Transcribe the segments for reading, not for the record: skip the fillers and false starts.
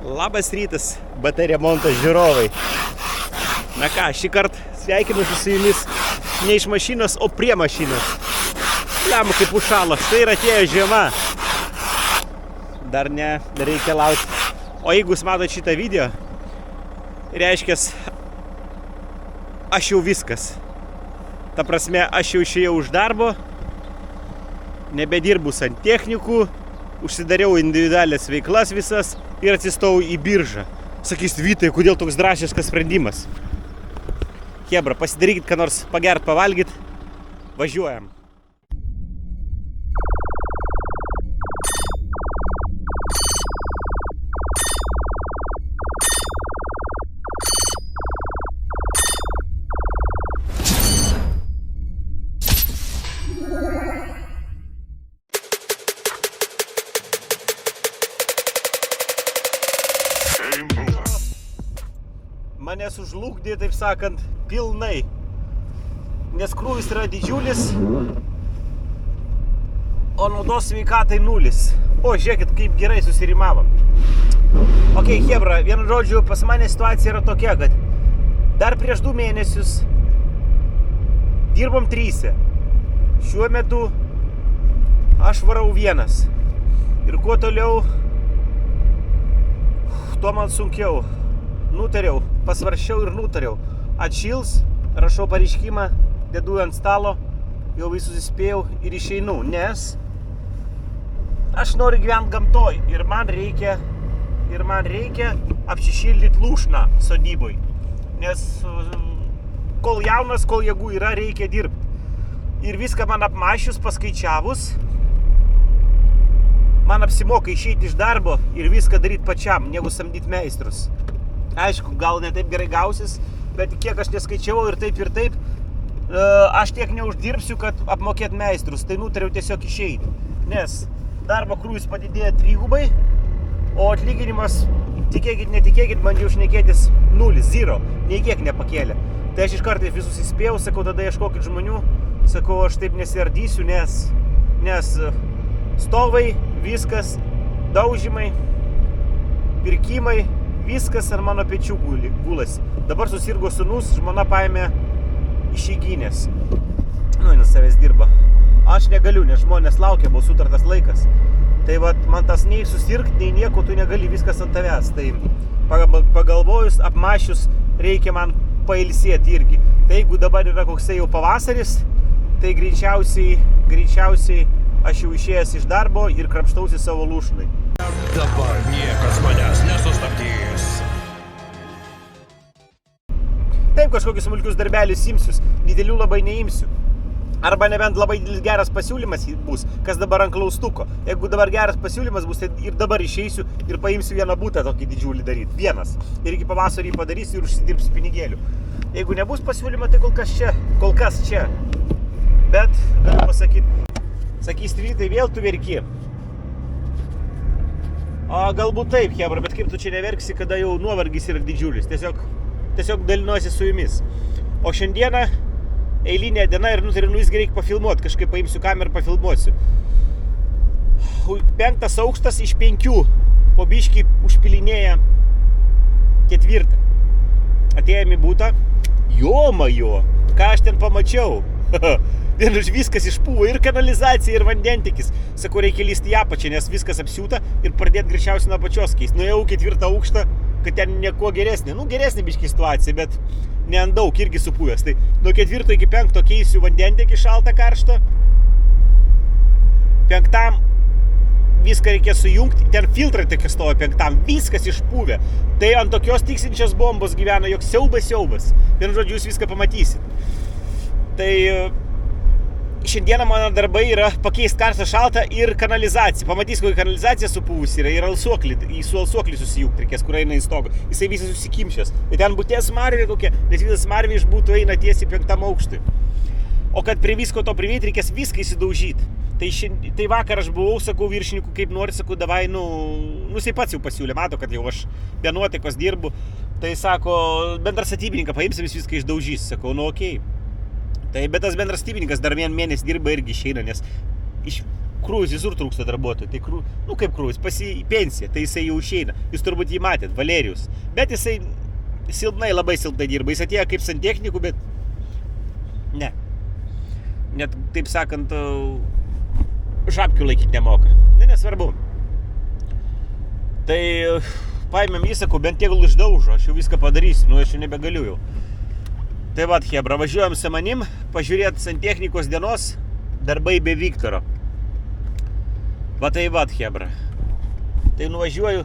Labas rytas, BT remonto žiūrovai. Na ką, šį kartą sveikinuosi su jumis ne iš mašinos, o prie mašinos. Lemu kaip užšalo, štai ir atėjo žiema. Dar ne, reikia laukti. O jeigu jūs matote šitą video, reiškia, aš jau viskas. Ta prasme, aš jau išėjau už darbo, nebedirbu santechnikų, užsidariau individualias veiklas visas ir atsistojau į biržą. Sakys, Vytai, kodėl toks drastiškas sprendimas? Chebra, pasidarykit, ką nors pagert, pavalgyt, važiuojam. Mane sužlugdė, taip sakant, pilnai, nes krūvis yra didžiulis, o naudos sveikatai nulis. O, žiūrėkit, kaip gerai susirimavom. Ok, chebra, vienu žodžiu, pas mane situacija yra tokia, kad dar prieš 2 mėnesius dirbom 3. Šiuo metu aš varau 1. Ir kuo toliau, tuo man sunkiau. Nutariau, pasvaršiau ir nutariau. Atšils, rašau pareiškimą, dedu ant stalo, jau visus įspėjau ir išeinu, nes aš noriu gyventi gamtoj ir man reikia apsišildyti lūšną sodyboj. Nes kol jaunas, kol jėgų yra, reikia dirbti. Ir viską man apmąsčius, paskaičiavus, man apsimoka išeiti iš darbo ir viską daryti pačiam, negu samdyti meistrus. Aišku, gal ne taip gerai gausis, bet kiek aš neskaičiavau ir taip, aš tiek neuždirbsiu, kad apmokėt meistrus. Tai nutariau tiesiog išeiti, nes darbo krūvis padidėjo 3, o atlyginimas, tikėkit, netikėkit, bandžiau šnekėtis 0, 0, nei kiek nepakėlė. Tai aš iš karto visus įspėjau, sakau, tada ieškokit žmonių, sakau, aš taip nesiardysiu, nes stovai, viskas, daužymai, pirkimai, viskas ant mano pečių gulasi. Dabar susirgo sūnus, žmona paėmė išeiginės. Jis savęs dirba. Aš negaliu, nes žmonės laukia, buvo sutartas laikas. Tai vat, man tas nei susirgt, nei nieko, tu negali, viskas ant tavęs. Tai pagalvojus, apmąsčius, reikia man pailsėti irgi. Tai jeigu dabar yra koksai jau pavasaris, tai greičiausiai aš jau išėjęs iš darbo ir krapštausi savo lūšnai. Dabar niekas manęs nesustabdys. Taip, kažkokius smulkius darbelius imsius, didelių labai neimsiu. Arba nebent labai geras pasiūlymas bus, kas dabar ant klaustuko. Jeigu dabar geras pasiūlymas bus, tai ir dabar išeisiu ir paimsiu vieną butą tokį didžiulį daryti. 1. Ir iki pavasarį padarysiu ir užsidirbsiu pinigėlių. Jeigu nebus pasiūlymo, tai kol kas čia. Bet, galiu pasakyti, sakys, Vytai, vėl tu verki. O galbūt taip, chebra, bet kaip tu čia neverksi, kada jau nuovargis yra didžiulis. Tiesiog dalinuosi su jumis. O šiandieną eilinė diena ir nutariu, visgi reikia pafilmuoti. Kažkaip paimsiu kamerą, pafilmuosiu. 5. aukštas iš 5. Po biškį užpilinėja 4. Atėjom į butą. Jo, ką aš ten pamačiau. Vienu viskas išpūvo, ir kanalizacija, ir vandentikis. Sakau, reikia lysti į apačią, nes viskas apsiūta ir pradėti greičiausiai nuo apačios keisti. Nuėjau 4. aukštą, kad ten nieko geresnė. Geresnė biškį situacija, bet ne ant daug, irgi supūvęs. Tai nuo 4. iki 5. keisiu vandentikį šaltą karštą. 5. viską reikės sujungti. Ten filtrai tokie stovi 5. Viskas išpūvė. Tai ant tokios tiksinčios bombos gyvena, jog siaubas. Vienu žodžiu, jūs viską pamatysit. Tai šiandieną mano darbai yra pakeisti karštą šaltą ir kanalizaciją. Pamatys, kokia kanalizacija supūvusi yra ir su alsuoklį susijungti reikės, kur eina į stogą. Jisai visas susikimšęs. Tai ten būties smarvė kokia, nes visas smarvė iš būtų eina tiesiai 5. aukštui. O kad prie visko to privėti, reikės viską įsidaužyti. Tai vakar aš buvau, sakau, viršininkų, kaip nori, sakau, davai, jisai pats jau pasiūlė, mato, kad jau aš be nuotaikos dirbu. Tai sako, bendras statybininką paimsim, jis viską išdaužys. Sakau, okei. Tai bet tas bendras statybininkas dar 1 mėnesį dirba irgi išeina, nes krūvis visur trūksta darbuotojų. Tai kaip krūvis, į pensiją, tai jisai jau išeina. Jūs turbūt jį matėt, Valerijus. Bet jisai labai silpnai dirba. Jis atėjo kaip santechnikų, bet ne. Net, taip sakant, šapkių laikyti nemoka. Nesvarbu. Tai paėmėm jį, sakau, bent tiek išdaužo, aš jau viską padarysiu, aš jau nebegaliu jau. Tai vat, chebra, važiuojam su manim, pažiūrėt santechnikos dienos darbai be Viktoro. Va tai vat, chebra. Tai nuvažiuoju,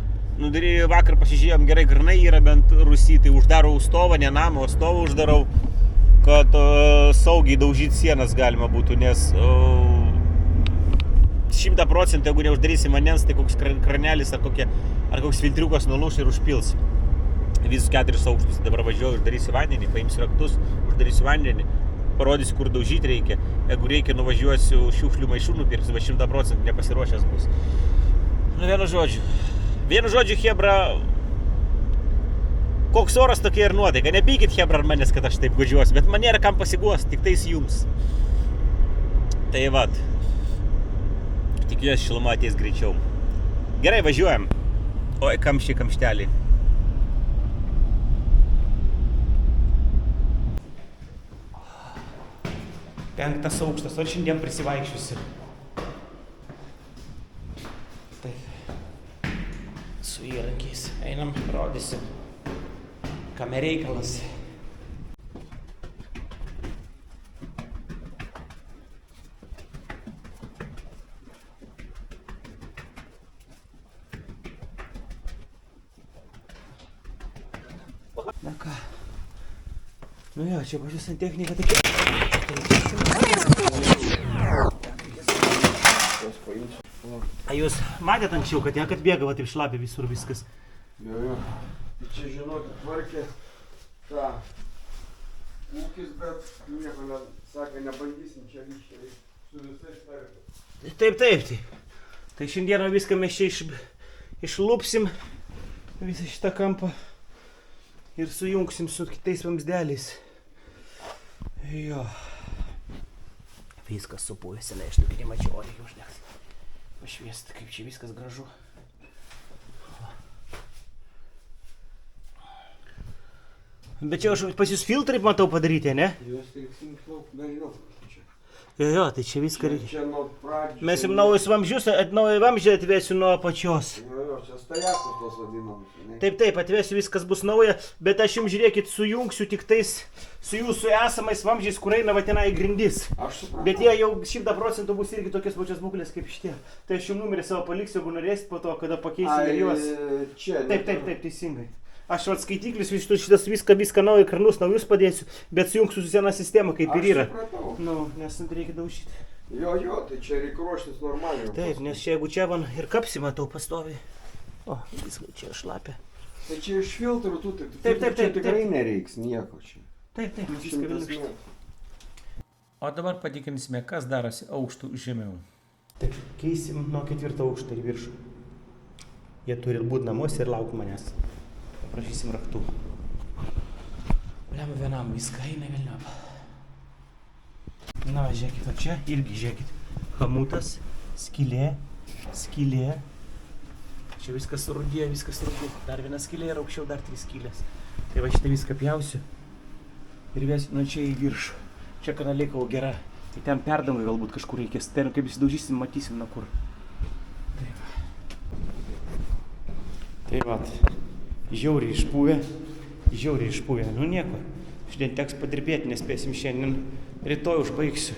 vakar pasižiūrėjom, gerai kranai yra bent Rusy, tai uždarau stovą, ne namą, o stovą uždarau, kad saugiai daužyti sienas galima būtų, nes 100%, jeigu neuždarysi vandens, tai koks kranelis ar koks filtriukas nulūš ir užpils. Visus 4 aukštus. Dabar važiuoju, uždarysiu vandenį, paimsiu raktus, uždarysiu vandenį, parodysiu, kur daužyti reikia. Jeigu reikia, nuvažiuosiu šiukšlių maišų nupirksiu, 100% nepasiruošęs bus. Vienu žodžiu, chebra, koks oras tokia ir nuotaika. Nepykit, chebra, ar manęs, kad aš taip guodžiuosi, bet man nėra kam pasiguosti, tik tais jums. Tai vat. Tikiuosi, šiluma ateis greičiau. Gerai, važiuojam. Oi, kamšteliai. Penktas aukštas, o šiandien prisivaikščiusi. Taip. Su įrankiais. Einam, rodysiu. Kame reikalas. Na ką. Nu jo, čia pas jūs santechnika tokia. A jūs matėt anksčiau, kad bėga va taip šlapia visur viskas? Jo. Tai čia žinokit, tvarkė tą ūkis, bet nieko sakė, nebandysim čia ryškiai su visais tvarkė. Taip. Tai šiandieną viską mes čia išlupsim, visą šitą kampą ir sujungsim su kitais vamzdeliais. Jo. Viskas supuvęs, aš tokį nemačiau, o reikia uždegti. Pašviesti, kaip čia viskas gražu. Bet čia aš pas jūs filtrai matau padaryti, ne? Jūs teiksim plauk, nežinau. Jo, tai čia viską reikia. Čia nuo pradžių. Mes jums naujus vamzdžius, naują vamzdžią atvesiu nuo apačios. Jo, čia stajakus tos vadinamos. Taip, atvesiu, viskas bus nauja, bet aš jums, žiūrėkit, sujungsiu tik tais su jūsų esamais vamzdžiais, kur eina va tenai grindis. Aš supratau. Bet jie jau 100% bus irgi tokios pačios būklės kaip šitie. Tai aš jums numerį savo paliksiu, jeigu norėsit po to, kada pakeisim juos. Čia. Taip, teisingai. Aš vat skaitiklis, šitas viską naują kranus, naujus padėsiu, bet sujungsiu su sena sistema, kaip ir yra. Aš supratau. Nu, nes reikia daužyti. Jo, tai čia reikia ruoštis normaliai. Taip, nes čia jeigu čia man ir kapsi, matau, pastovi. O, viską čia šlapia. Tai čia iš filtrų tu, Taip. Čia tikrai nereiks nieko čia. Taip, viską vilništi. O dabar patikrinsime, kas darosi aukštų žemiau. Taip, keisim nuo 4 aukšto ir viršų. Jie turi būti namuose ir laukti manęs. Paprašysim raktų. Bliam vienam viską eina velniop. Na, žiūrėkit, o čia irgi žiūrėkit. Hamutas, skylė. Čia viskas surudėjo. Dar viena skylė ir aukščiau dar 3 skylės. Tai va šitą viską pjausiu. Ir vėsiu nuo čia į viršų. Čia kanaliai kau gera. Tai ten perdangai galbūt kažkur reikės. Ten kaip įsidaužysim, matysim nuo kur. Tai va. Žiauriai išpūvė. Nu nieko. Šiandien teks padirbėti, nespėsim šiandien. Rytoj užbaigsiu.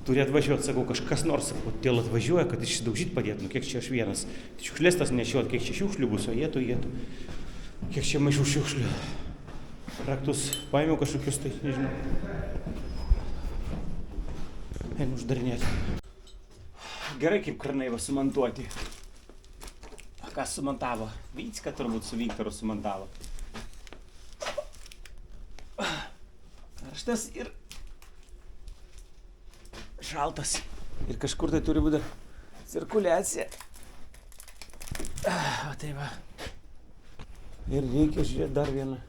Turi atvažiuoti, sakau, kažkas nors, sakau, dėl atvažiuoja, kad išsidaužyti padėtų. Nu kiek čia aš vienas. Šiukšlės tas nešiot, kiek čia šiukšlių bus, o jėtų. Kiek čia mažiau šiukšlių. Raktus paėmiau kažkokius, tai nežinau. Einu uždarinėti. Gerai kaip kranai va sumontuoti. Kas sumontavo? Vycka turbūt su Viktoru sumontavo. Karštas ir šaltas. Ir kažkur tai turi būti cirkuliacija. O tai va. Ir reikia žiūrėti dar vieną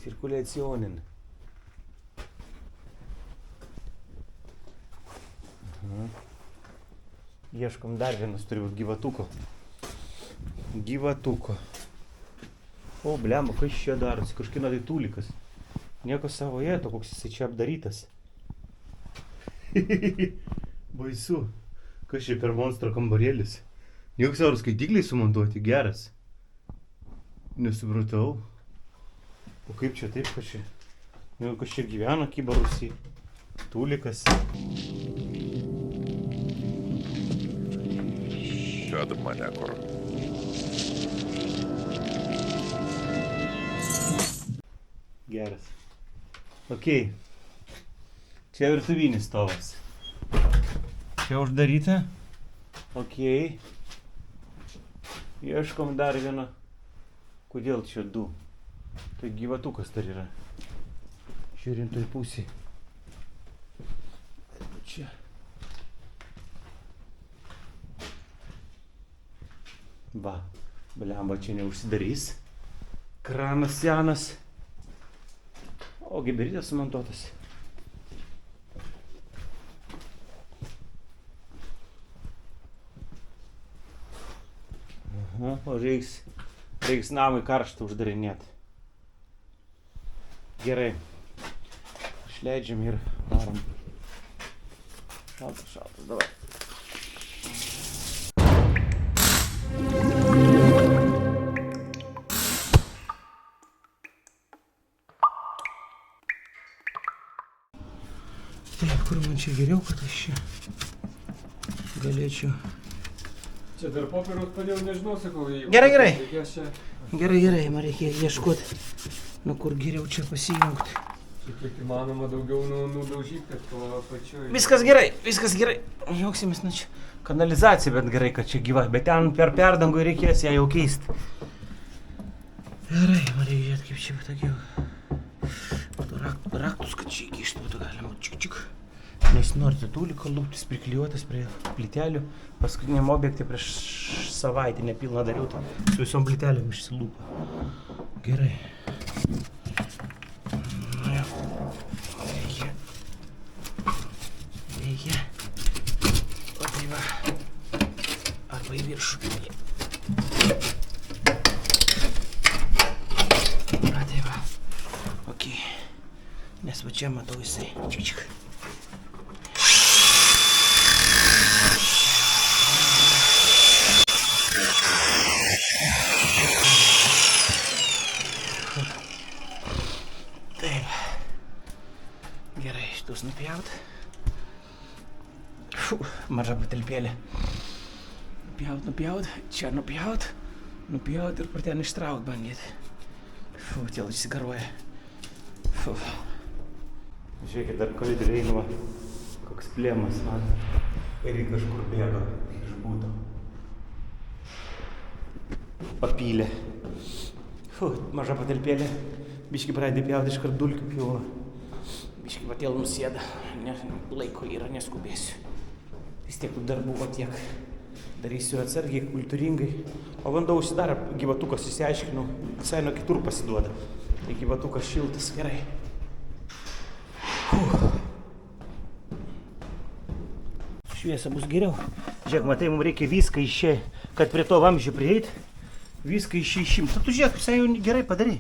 cirkuliacionin. Ieškom dar vienas, turi būti gyvatuko. Gyvatuko. O, blemba, kas čia darosi? Kažkino tai tūlikas. Nieko savo jėto, koks jisai čia apdarytas. Baisu. Kas čia per monstro kambarėlis? Nieko savo skaitikliai sumontuoti, geras. Nesupratau. O kaip čia taip, kas čia? Nieko kas čia gyvena kibarusį. Tūlikas. Kad mane kur. Geras. Okei. Čia virtuvinis stovas. Čia uždaryta. Okei. Ieškom dar vieną. Kodėl čia du? Tai gyvatukas dar yra. Žiūrim toj pusėj. Čia. Va. Blemba, čia neužsidarys. Kranas senas. O geberytės sumontuotas. Aha, o reiks namui karštą uždarinėti. Gerai. Išleidžiam ir varom. Šaltas, davai. Taip, kur man čia geriau, kad aš čia galėčiau. Čia dar popieriaus padėjau, nežinau, sakau, jeigu... Gerai. Reikės čia... Gerai, man reikia ieškoti, nu kur geriau čia pasijungti. Čia kiek įmanoma daugiau nudaužyti, kad to pačioj... Viskas gerai. Jauksimės, nu čia kanalizacija, bet gerai, kad čia gyva. Bet ten per perdangų reikės ją jau keisti. Gerai, man reikia žiūrėti, kaip čia patogiau. Raktus, kad čia įkišti būtų galima. Čik. Nes norite tūliko lūptis priklijuotas prie plytelių. Paskutiniam objekte prieš savaitę nepilną dariau, su visom plytelėm išsilūpa. Gerai. Reikia. O tai va. Arba į viršų. A tai va. Ok. Nes va čia matau jisai. Čik. Taip. Gerai, šitus nupjaut. Maža patalpėlė. Nupjaut. Čia nupjaut ir per ten ištraukt bandyti. Tėl išsigaruoja. Žiūrėkit, dar koridoriai einama. Koks plėmas, man. Ir kažkur bėga iš būto. Papylė. Maža patalpėlė. Biški pradė pjauti iškart dulkių pilna. Biški patėl nusėda. Laiko yra, neskubėsiu. Vis tiek tų darbų va tiek. Darysiu atsargiai, kultūringai. O vanduo užsidaro, gyvatukas įsiaiškinau. Visai nuo kitur pasiduoda. Tai gyvatukas šiltas, gerai. Šviesa bus geriau. Žiūrėk, matai, mums reikia viską iš čia, kad prie to vamzdžio prieit. Viską iš čia išimti. Tu žiūrėk, visai jau gerai padarai.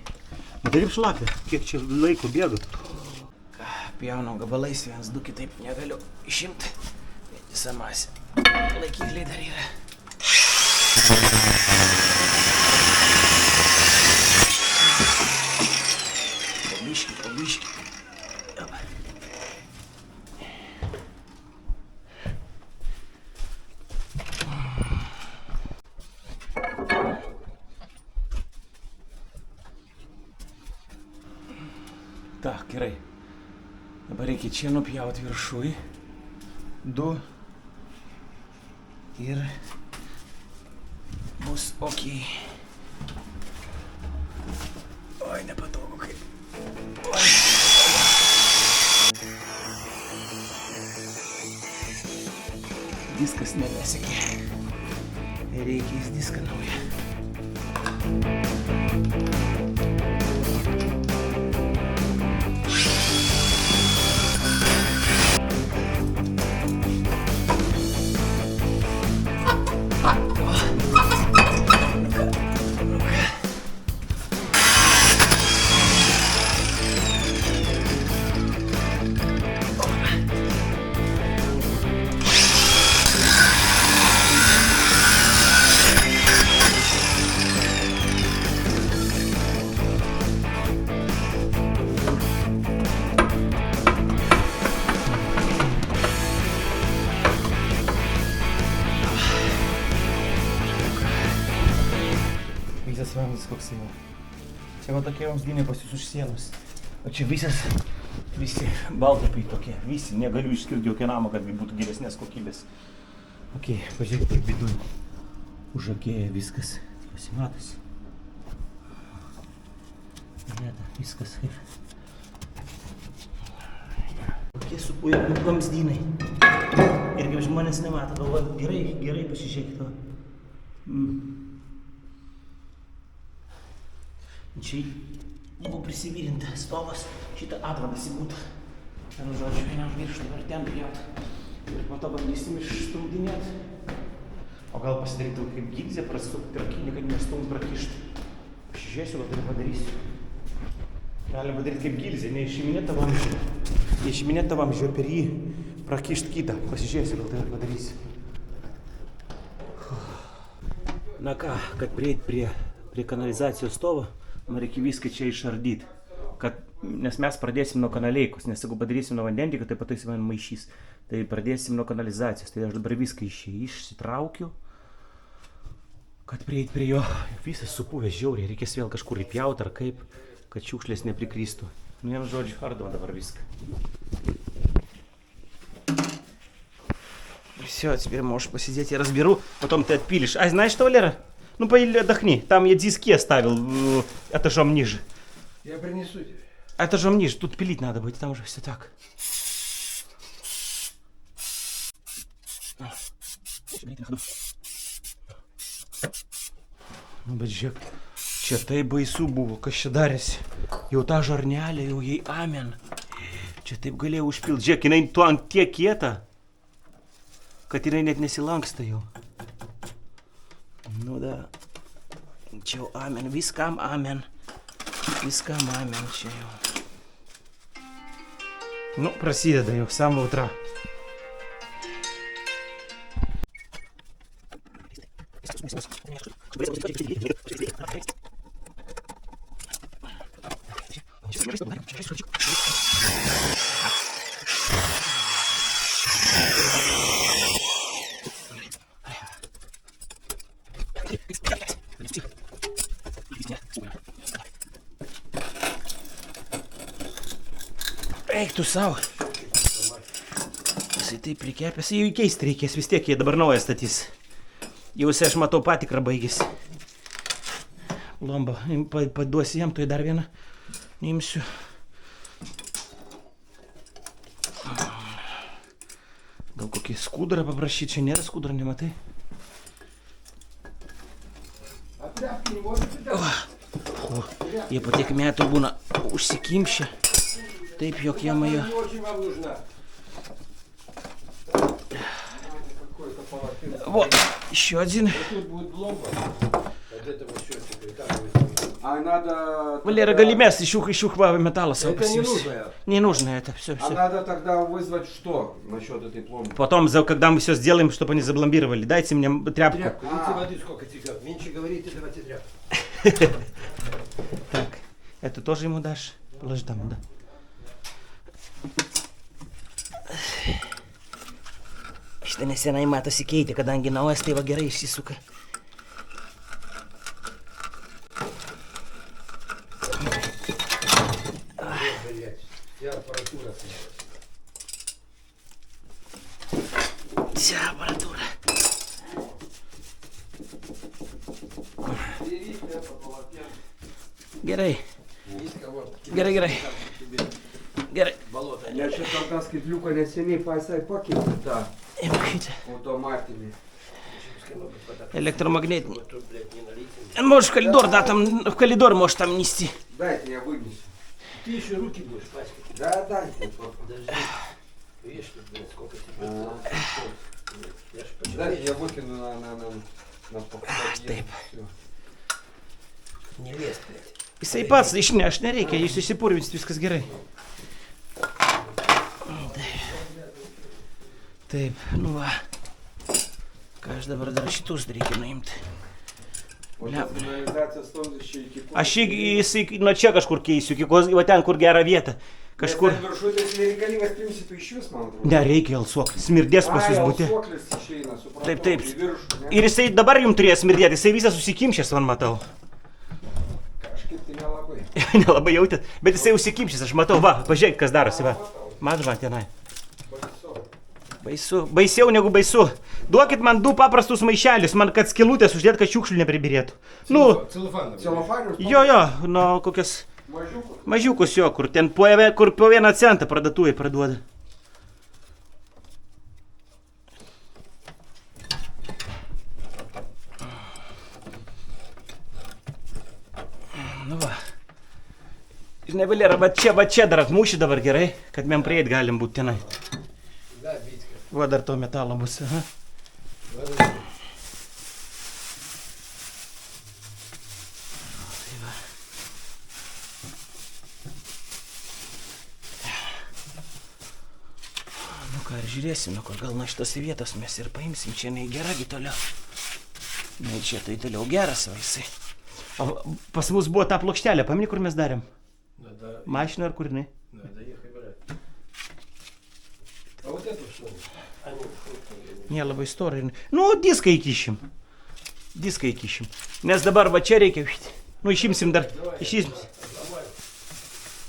Matai, kaip šlapia, kiek čia laiko bėga. Pjaunau gabalais, 1, 2, kitaip negaliu išimti. Visą masę. Laikikliai dar yra. Pabiški. Tak, gerai. Dabar reikia čia nupjauti viršui. 2. Ir bus ok. Oi, nepatogu kaip. Oi. Diskas nebesekė. Reikia į diską naują. visas vamzdis koks jau. Čia va tokie vamzdynai pas jūs už sienos. O čia visi baltupiai tokie, visi, negaliu išskirti jokio namo, kad būtų geresnės kokybės. Ok, pažiūrėk, kaip vidun. Užakėja viskas, pasimatosi. Viskas kaip. Tokie supūję vamzdynai. Ir kaip žmonės nemato, galvoja, gerai pasižiūrėk to. Čia buvo prisivyrinta stovas, šitą atvadas įbūtų. Ten žodžiu, vienam viršų, dabar ten pjaut. Ir po to bandysim išstumdinėt. O gal pasidarytų kaip gilzė, prasukti rakinį, kad nestumt prakištų. Žiūrėsiu, gal tai padarysiu. Galim padaryti kaip gilzė, neišiminėt tą vamzdžio, per jį prakišt kitą. Pasižiūrėsiu, gal tai padarysiu. Na ką, kad prieit prie kanalizacijos stovo, man reikia viską čia išardyti. Nes mes pradėsim nuo kanaleikos, nes jeigu padarysim nuo vandentikio, tai patais man maišys. Tai pradėsim nuo kanalizacijos, tai aš dabar viską išsitraukiu, kad prieit prie jo. Visas supuvęs žiauriai, reikės vėl kažkur įpjauti ar kaip, kad šiukšlės neprikristų. Nu, vienu žodžiu, ardom dabar viską. Все, теперь можешь посидеть, я разберу, потом ты отпилишь. А знаешь что, Валера? Ну, отдохни, там я диски оставил этажом ниже. Я принесу тебе. Этажом ниже, тут пилить надо будет, там уже все так. Nu, bet žiūrėk, čia tai baisu buvo, kas čia darėsi. Jau tą žarnelę, jau jai amen. Čia taip galėjau užpilti. Žiūrėk, jinai tuo ant tiek kieta, kad jinai net nesilanksta jau. Nu da. Čia jau amen, viskam amen. Viskam amen čia jau. Nu, prasideda jau, samo utro. Eik tu savo. Jisai taip prikepęs, jau įkeisti reikės, vis tiek jie dabar naują statys. Jau jisai, aš matau, patikrą baigėsi. Lomba, paduosi jam, tai dar vieną neimsiu. Gal kokį skudurą paprašyti, čia nėra skudurą, nematai? O, jie po tiek metų būna užsikimšę. Taip, jog jie majo. Во, еще один. Валера, големяс, ищух металла сам посились. Не нужно это, все. А надо тогда вызвать что насчет этой пломбы? Потом, когда мы все сделаем, чтобы они забломбировали, дайте мне тряпку. Видите, воды сколько текет. Меньше говорите, давайте тряпку. Так, эту тоже ему дашь? Положи там, да. Šitą nesenai matosi keitė, kadangi naujas, tai va gerai išsisuka. Вся аппаратура. Gerai. Gerai. Я сейчас тогда с люка neseniai pakeitė tą automatinį. Электромагнитный. Можешь в коридор, да, там в коридор можешь там нести. Дайте, я вынесу. Ты еще руки будешь пасть. Да, дайте. Подожди. Видишь, тут, блядь, сколько тебе. Дайте, я выкину на Taip. Не лезь, блядь. Jisai pats išneš nereikia, jūs įsipurvinsit, viskas gerai. Taip, nu va. Ką aš dabar dar šitus reikia nuimti. Aš jisai nuo čia kažkur keisiu, va ten, kur gera vieta. Kažkur. Viršutės nereikalingas principų iš vis, man atrodo. Nereikia alsuoklis, smirdės pas jūs būti. Alsuoklis išeina, supratau. Taip. Ir jisai dabar jums turės smirdėti, jisai visas susikimšęs, man matau. Nelabai jautėt, bet jisai užsikimšęs, aš matau, va, pažiūrėk, kas darosi, va. Matai man tenai. Baisu, baisiau negu baisu. Duokit man 2 paprastus maišelius, man kad skilutės uždėt, kad šiukšlių nepribirėtų. Nu, Celofanius? jo, nu, kokias mažiukus jo, kur ten po 1 centą parduotuvėje parduoda. Nu va. Žinai, Valera, va čia dar atmuši dabar gerai, kad mes prieit galim būti tenai. Va dar to metalo bus. Aha. Nu ką, ir žiūrėsim, nu kur gal nuo šitos vietos mes ir paimsim, čia neįgeragi toliau. Na, čia tai toliau geras vaisai. O pas mus buvo ta plokštelė, pamini, kur mes darėm? Mašiną ar kur, ne? Ne, labai storai. Nu, diską įkišim. Nes dabar va čia reikia, nu, išimsim dar, išimsim.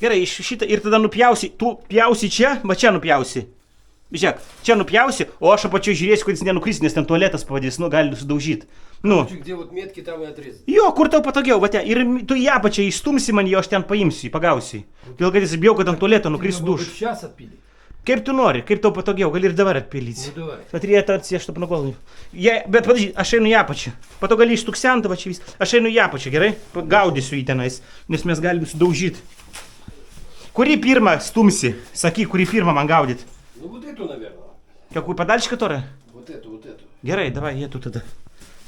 Gerai, iš šitą ir tada nupjausi, tu pjausi čia, va čia nupjausi. Žiūrėk, čia nupjausi, o aš apačioj žiūrėsiu, kad jis nenukris, nes ten tualetas pavadys, nu, gali sudaužyti. Nu. Jo, kur tau patogiau, va te, ir tu į apačią įstumsi man jo, aš ten paimsiu, pagausi. Todėl, kad jis bijau, kad ant tualeto nukris duš. Kaip tu nori, kaip tau patogiau, gali ir dabar atpilyti. Bet reikia atsieš tą panakolį. Bet padažy, aš einu į apačią. Pato gali ištuksenti, va čia vis. Aš einu į apačią, gerai? Gaudysiu jį tenais, nes mes galim sudaužyti. Kurį pirmą stumsi? Sakyk, kurį pirmą man gaudyti? Ну вот эту, наверное. Какую, подальше которая? Вот эту. Gerai, давай, эту тогда.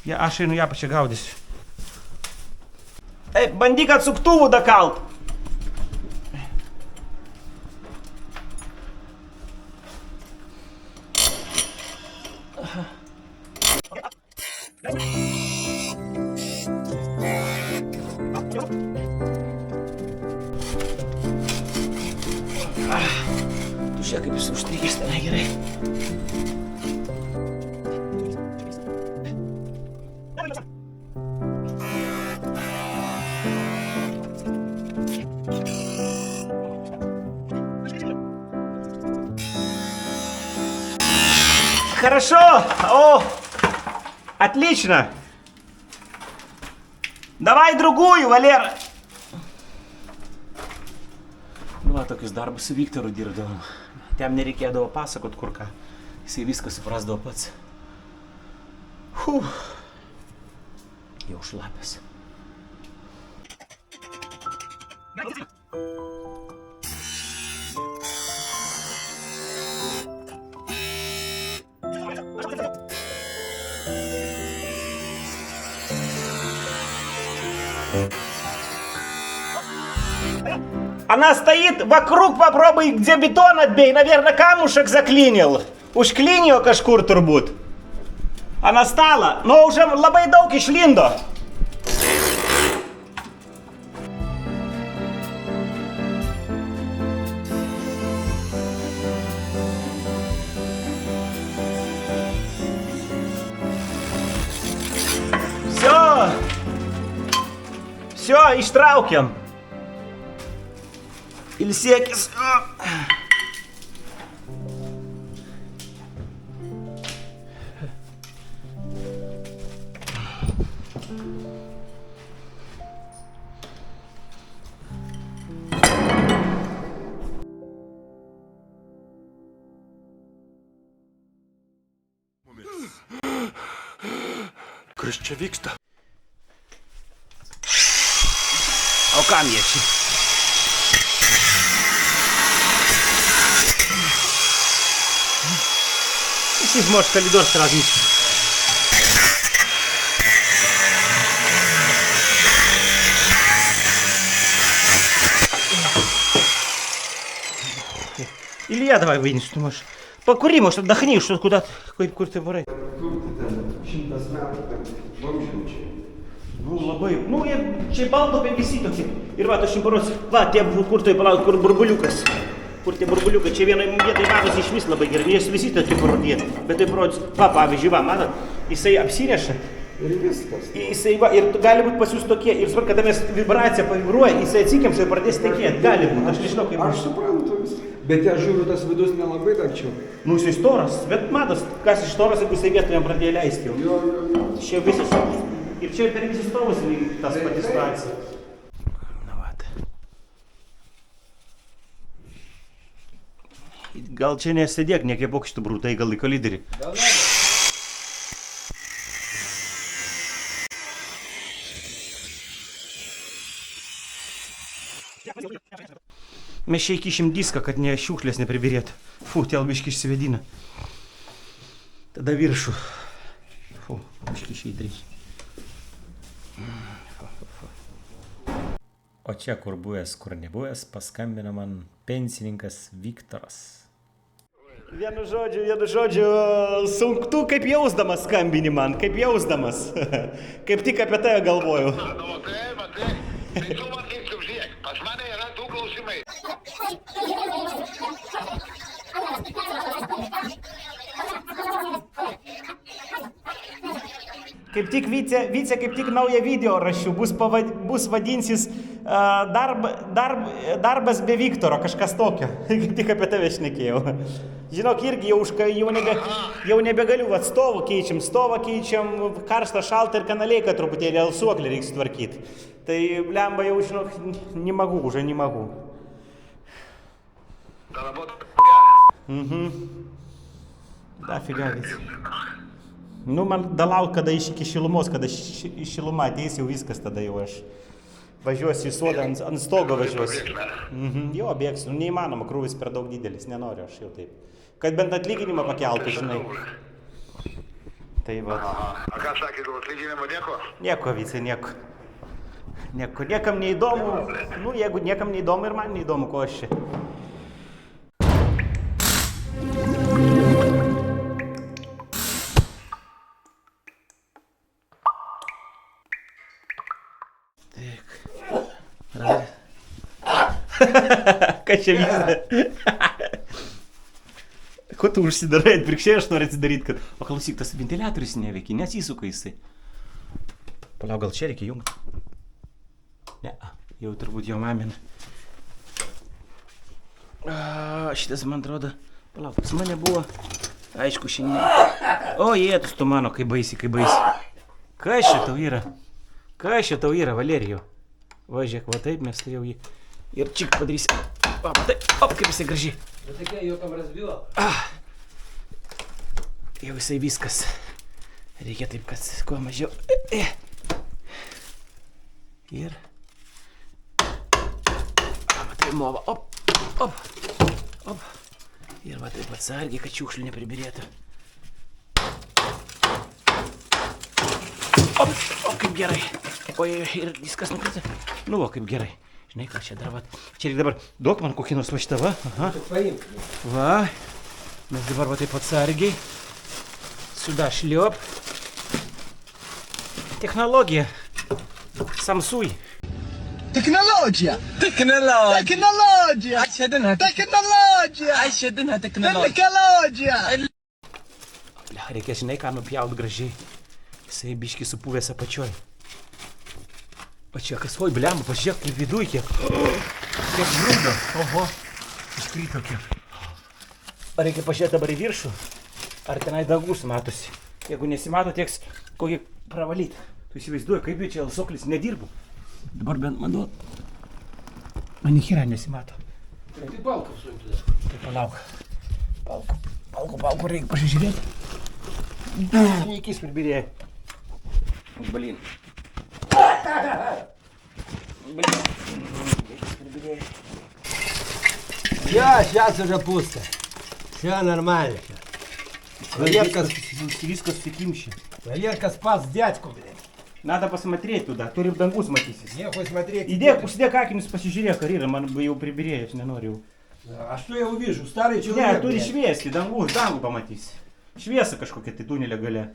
Aš einu ją pačią gaudysiu. Ei, bandyk atsuktuvų dakalt. Tu žiūrėk, kaip jis užstrigęs tenai gerai. Хорошо! О! Отлично! Давай другую, Валера! Nu, va, tokius darbus su Viktoru dirbdavom. Tem nereikėdavo pasakot kur ką. Jisai viską suprasdavo pats. Jau šlapės. Она стоит вокруг, попробуй, где бетон отбей. Наверное, камушек заклинил. Užklinijo kažkur turbūt. Она стала, но уже labai daug išlindo. Все, ištraukiam. Ilsėkis. Kas čia vyksta? O kam jie čia? Если сможешь коридор сразу. Илья, давай вынес, что можешь. Покури, может, отдохни, что куда-то, куда ты varai. Nu, labai. Nu, čia baldopi visi tokie. Ir va, aš jums parodysiu. Va, tie, kur tai palauk, kur burbuliukas. Kur tie burbuliukai. Čia vienoje vietoje matosi iš vis labai gerai. Jis visi tokie parodė. Bet tai parodysiu. Va, pavyzdžiui, va, matot, jisai apsineša Ir viskas. Jisai va, ir gali būti pas jūs tokie, ir suprantu, kada mes vibracija pavibruoja, jisai atsikimša ir pradės tekėti. Gali būti, aš nežinau kaip. Aš suprantu viską. Bet aš žiūriu, tas vidus nelabai dar čia. Nu, jisai storas, bet matos, kas iš storas, jeigu jisai vietoje jam pradėjo leisti jau. Jo. Čia visas, ir čia per visus stovus tas pati situacija. Na, vat. Gal čia nesėdėk, nekėpok šitų brūtai, gal į koliderį. Mes čia įkišim diską, kad ne šiukšlės nepribirėtų. Fu, tel biški išsivedina. Tada viršų. Fu, biški išeidrį. O čia kur buvęs, kur nebuvęs, paskambino man pensininkas Viktoras. Vienu žodžiu, sunku, kaip jausdamas skambini man, kaip jausdamas. Kaip tik apie tai galvoju. Tai tu matyk, kaip žiūrėk, pas mane yra du klausimai. Kaip tik Vyce kaip tik naują video rašiau, bus vadinsis darbas be Viktoro, kažkas tokio. Kaip tik apie tave šnekėjau. Žinok, irgi jau nebegaliu, stovą keičiam, karštą, šaltą ir kanalėką truputėlį, alsuoklį reiks tvarkyti. Tai blemba jau, žinok, уже не могу. Da, figa, Vyce. Nu, man dalauk, kada iki šilumos, kada šiluma ateis, jau viskas tada jau aš važiuosiu į sodą, ant stogo važiuosiu. Jo, bėgsiu, neįmanoma, krūvis per daug didelis, nenoriu aš jau taip. Kad bent atlyginimą pakeltų, žinai. Tai va. A ką sakė, dėl atlyginimo nieko? Nieko, Vyce, nieko. Niekam neįdomu, nu, jeigu niekam neįdomu ir man neįdomu, ko aš čia. Kas čia vyksta? Ko tu užsidarai, atvirkščiai aš noriu atsidaryti, kad... O klausyk, tas ventiliatorius neveikia, nesisuka jisai. Palauk, gal čia reikia jungti? Ne, jau turbūt jo mamina. Šitas man atrodo... Palauk, pas mane buvo... Aišku, šiandien... O, jėtus tu mano, kaip baisi. Kas čia tau yra, Valerijau? Važiuok, va taip, mes tai jau jį... Ir čik padarysim. Op, kaip jisai gražiai. Bet tokia jau tam razbilo. Jau jisai viskas. Reikia taip, kad kuo mažiau. Ir... Matai, mova. Op. Ir va taip atsargiai, kad šiukšlių nepribirėtų. Op, kaip gerai. Oi, ir viskas nukrita. Nu, o kaip gerai. Žinai, ką čia dar, čia reikia dabar, duok man kokį nors va šitą, va. Aha. Va, mes dabar va taip atsargiai. Сюда šliop. Technologija. Samsui. تكنولوجيا أشهدنها تكنولوجيا Reikia, žinai, ką nupjaut gražiai. Jisai biški supuvęs apačioj. O čia kas, oi, blemba, pažiūrėk, kaip viduj kiek. Kiek grūdo. Oho, iškrito kiek. Ar reikia pažiūrėti dabar į viršų? Ar tenai dangus matosi? Jeigu nesimato, tieks kokį pravalyti. Tu įsivaizduoji, kaip čia alsoklis nedirbu. Dabar bent man duot. Man nihira nesimato. Tai balką suimti dar. Tai palauk. Palku, reikia pasižiūrėti. Neįkis pribirėjai. Blin. Сейчас уже пусто. Все нормально. Viskas sukimšė. Валерка спас дядьку, блядь. Надо посмотреть туда, то в dangus matysis. Нехуй смотреть. Užsidėk akinius, pasižiūrėk, ar yra, man jau pribirėjo, aš nenoriu. А что я увижу? Старый Ne, человек. turi блядь. šviesti, dangų pamatysi. Šviesa kažkokia tai tunelė gale.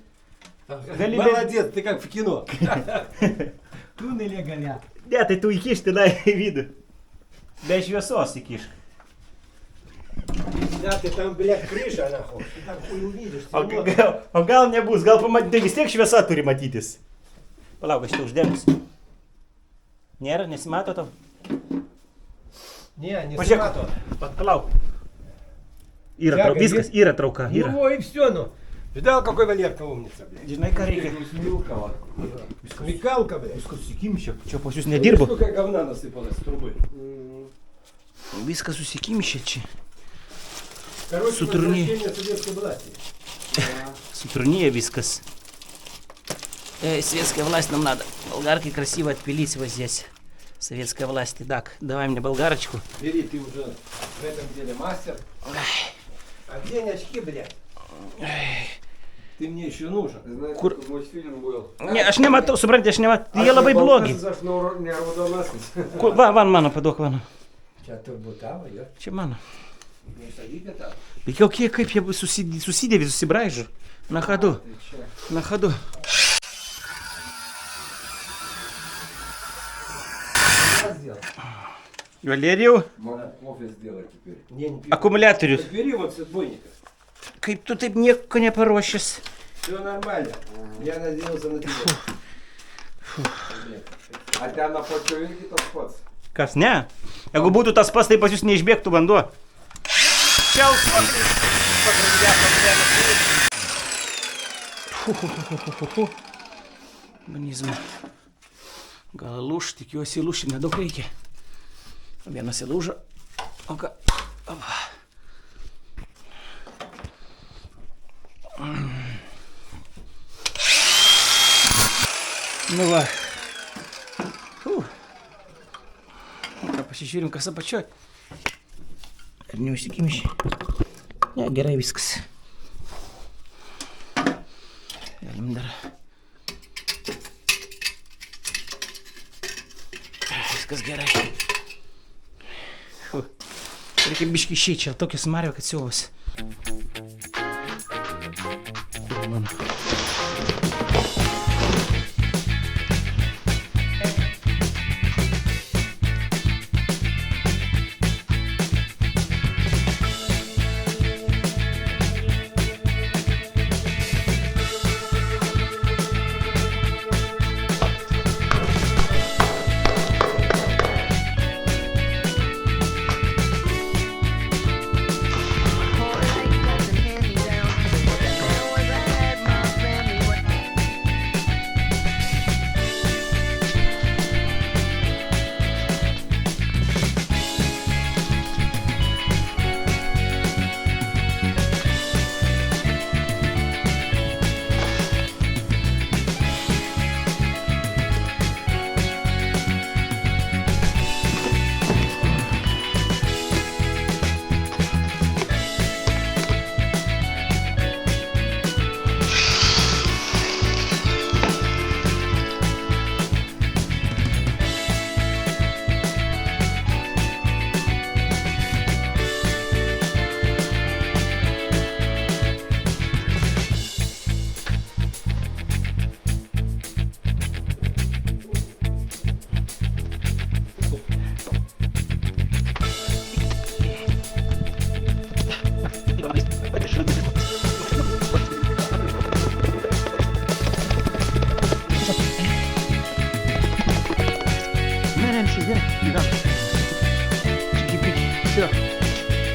Gali Молодец, ты как в кино. Туннели горят. Ne, tai tu įkiš tenai į vidų. Be šviesos įkiš. Да, ты там, блядь, крыша, нахуй. Ты там хуй увидишь. O gal nebus, gal pamatyti, vis tiek šviesa turi matytis. Palauk, aš tai uždengs. Nėra, nesimato tau? Не, не Pažiūrėk, снимато. palauk. Yra, Dega, viskas, yra trauka, yra. Ну и все, ну. Видал, какой Валерка умница, блядь. Žinai, ką reikia? Смекалка, блядь. Susikimšė. Čia pas jūs Видишь, nedirbo. сколько говна насыпалось с трубы. Viskas susikimšė čia. Короче, Сутрни. возвращение советской власти. Сутрунее viskas. Советская власть нам надо. Болгарки красиво отпилить вот здесь. Советская власть. Так, давай мне болгарочку. Бери, ты уже в этом деле мастер. А где очки, блядь? Ты мне еще нужен. Знаете, Kur- как мультфильм был? Ne, aš nematau, suprantate, aš nematau. Jie labai blogi. Aš neraudonasis. Van mano, paduok mano. Čia turbūt tavo, jo. Čia mano. Neišsakykite tavo. Bet kokie, kaip jie susidėvi, susibraižo. Na ходу. На ходу. Что сделал? Valerijau, Можно кофе сделать теперь. Не, не пью. akumuliatorius. Бери вот с отбойника. Kaip tu taip nieko neparuošęs. Все нормально. Я надеялся на тебя. А ten apačioje irgi tas pats. Kas, ne? Jeigu būtų tas pats, tai pas jūs neišbėgtų vanduo. Čia alsuoklis. Banizmą. Gal lūš, tikiuosi lūšti, nedaug reikia. Vienas įlūžo. O ką? Opa. Nu va. Ką, pasižiūrim, kas apačioj. Ar neužsikimši? Ne, gerai viskas. Galim dar. Viskas gerai. Reikia biškį išeit čia, tokia smarvė, kad siūlas. Kur mano?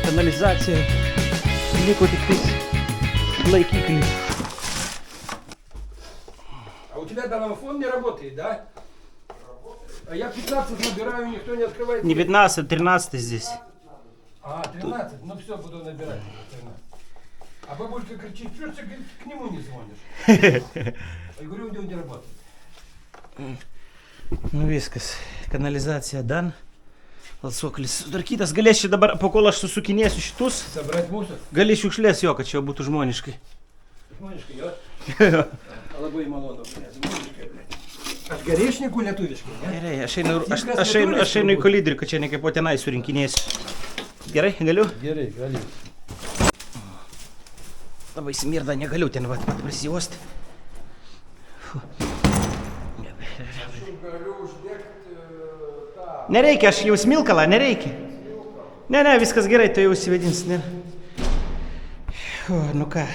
Канализация. Liko tik tais laikikliai. А у тебя домофон не работает, да? А я 15 набираю, никто не открывает. Не 15, 13 здесь. А, 13? Ну все, буду набирать. 13. А бабулька кричит, что ты к нему не звонишь? Я говорю, у него не работает. Nu viskas. Kanalizacija dan. Alsuoklis. Sutvarkytas. Galėsiu dabar, po kol aš susukinėsiu šitus, Собрать мусор? gali šiukšlės jo, kad čia būtų žmoniškai. Žmoniškai, jo? Labai malonu, blėt. Žmoniškai, blėt. Aš geresnikų lietuviškai, ne? Gerai, aš einu į kolidrį, kad čia nekaipo tenai surinkinėsiu. Gerai, galiu? Gerai, gali. Labai smirda, negaliu ten vat prisijuosti. Galiu uždegti tą... Nereikia, aš jau smilkalą, nereikia. Ne, viskas gerai, tu jau įsivedins. Ne. Nu ką,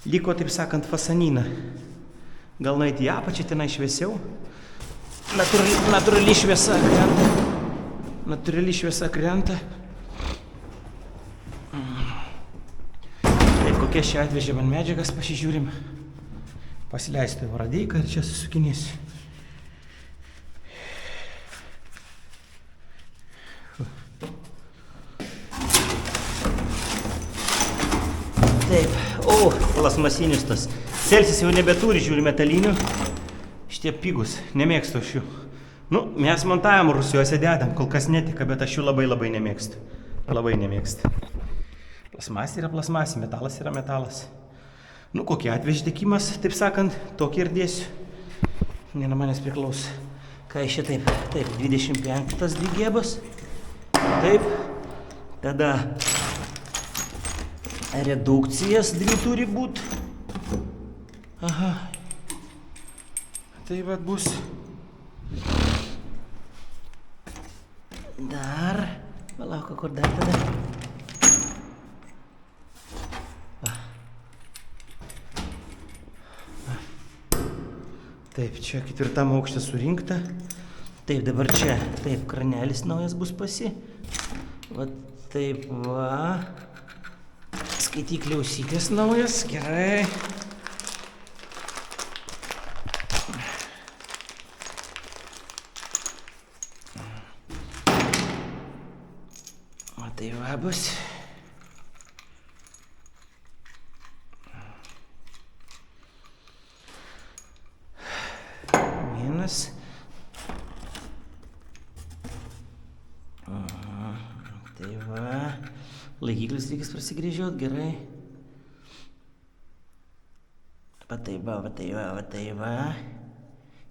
liko, taip sakant, fasanyną. Gal nueiti į apačią, tenai šviesiau. Natūrali šviesa krenta. Natūrali šviesa krenta. Taip, kokie čia atvežė man medžiagas, pasižiūrim. Pasileisti radeiką ir čia susukinėsiu. Taip, plasmasinius tas. Celsis jau nebeturi, žiūri, metalinių. Šitie pigus, nemėgstu aš jų. Nu, mes montavom Rusijuose dedam, kol kas netika, bet aš jų labai nemėgstu. Labai nemėgstu. Plasmas yra plasmas, metalas yra metalas. Nu, kokie atvežė tikimas, taip sakant, tokį ir dėsiu. Ne nuo manęs priklauso. Ką iš čia taip? Taip, 25 dvi gėbos. Taip. Tada redukcijas dvi turi būt. Aha. Tai vat bus. Dar. Palauk, kur dar tada? Taip, čia 4 aukšte surinkta. Taip, dabar čia. Taip, kranelis naujas bus pasi. Va taip va. Skaitiklių ausyklės naujas, gerai. O tai va bus. Vienas. Tai va. Laikiklis reikės prasigrėžiot, gerai. Va tai va, va tai va, va tai va.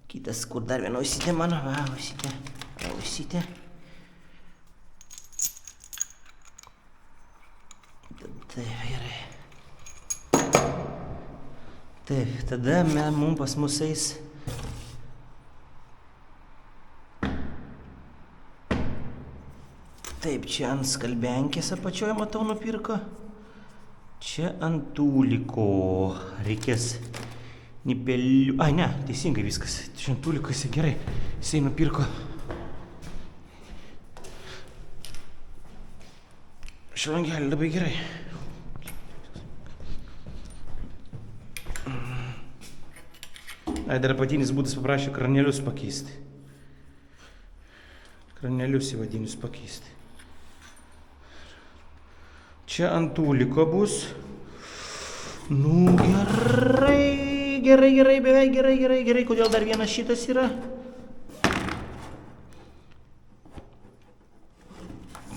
Kitas, kur dar viena ausytė mano, va, ausytė. Va, ausytė. Taip, gerai. Taip, tada mums pas mus eis. Taip, čia ant skalbenkės apačioje, matau, nupirko. Čia ant tūliko. Reikės nipelių... Ai, ne, teisingai viskas. Čia ant tūliko jisai gerai. Jisai nupirko. Šlangelį labai gerai. Ai, dar apatinis būdas paprašė kranelius pakeisti. Kranelius įvadinius pakeisti. Čia ant tūliko bus. Nu, gerai, beveik gerai. Kodėl dar vienas šitas yra?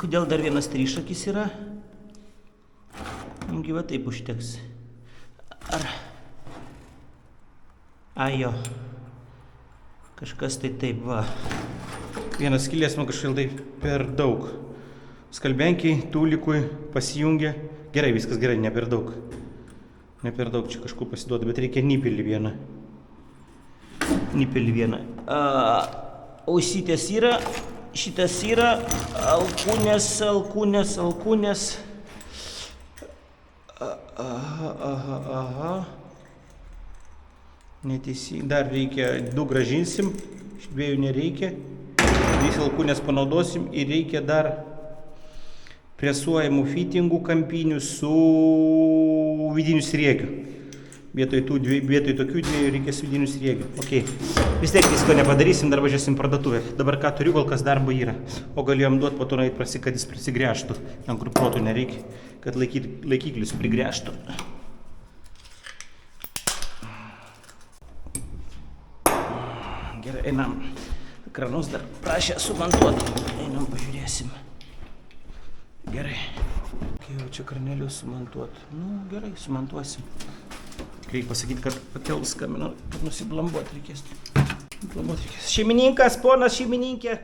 Kodėl dar vienas trišakis yra? Negi va taip užteks. Ar... Ai jo. Kažkas tai taip va. Vienas skylės man kažkaip tai per daug. Skalbenkiai, tūlikui pasijungia. Gerai, viskas gerai, ne per daug. Ne per daug čia kažkur pasiduoda, bet reikia nipelį vieną. Nipelį vieną. Ausytės yra, šitas yra, alkūnės. Aha. Neteisingai. Dar reikia, 2 grąžinsim, iš 2 nereikia. 2 alkūnės panaudosim ir reikia dar presuojamų fitingų kampinių su vidiniu sriegiu. Vietoj tokių 2 reikės vidinių sriegių. Ok. Vis tiek visko nepadarysim, dar važiuosim parduotuvę. Dabar ką turiu, kol kas darbo yra. O galėjom duoti po to nueit, kad jis prasigręžtų. Ten kur protų nereikia, kad laikiklis prigręžtų. Gerai, einam. Kranus dar prašė sumontuoti. Einam, pažiūrėsim. Gerai. Kai jau čia kranelius sumontuoti. Nu, gerai, sumontuosim. Reikia pasakyti, kad pakels kaminą, kad nusiblambuoti reikės. Šeimininkas, ponas šeimininkė.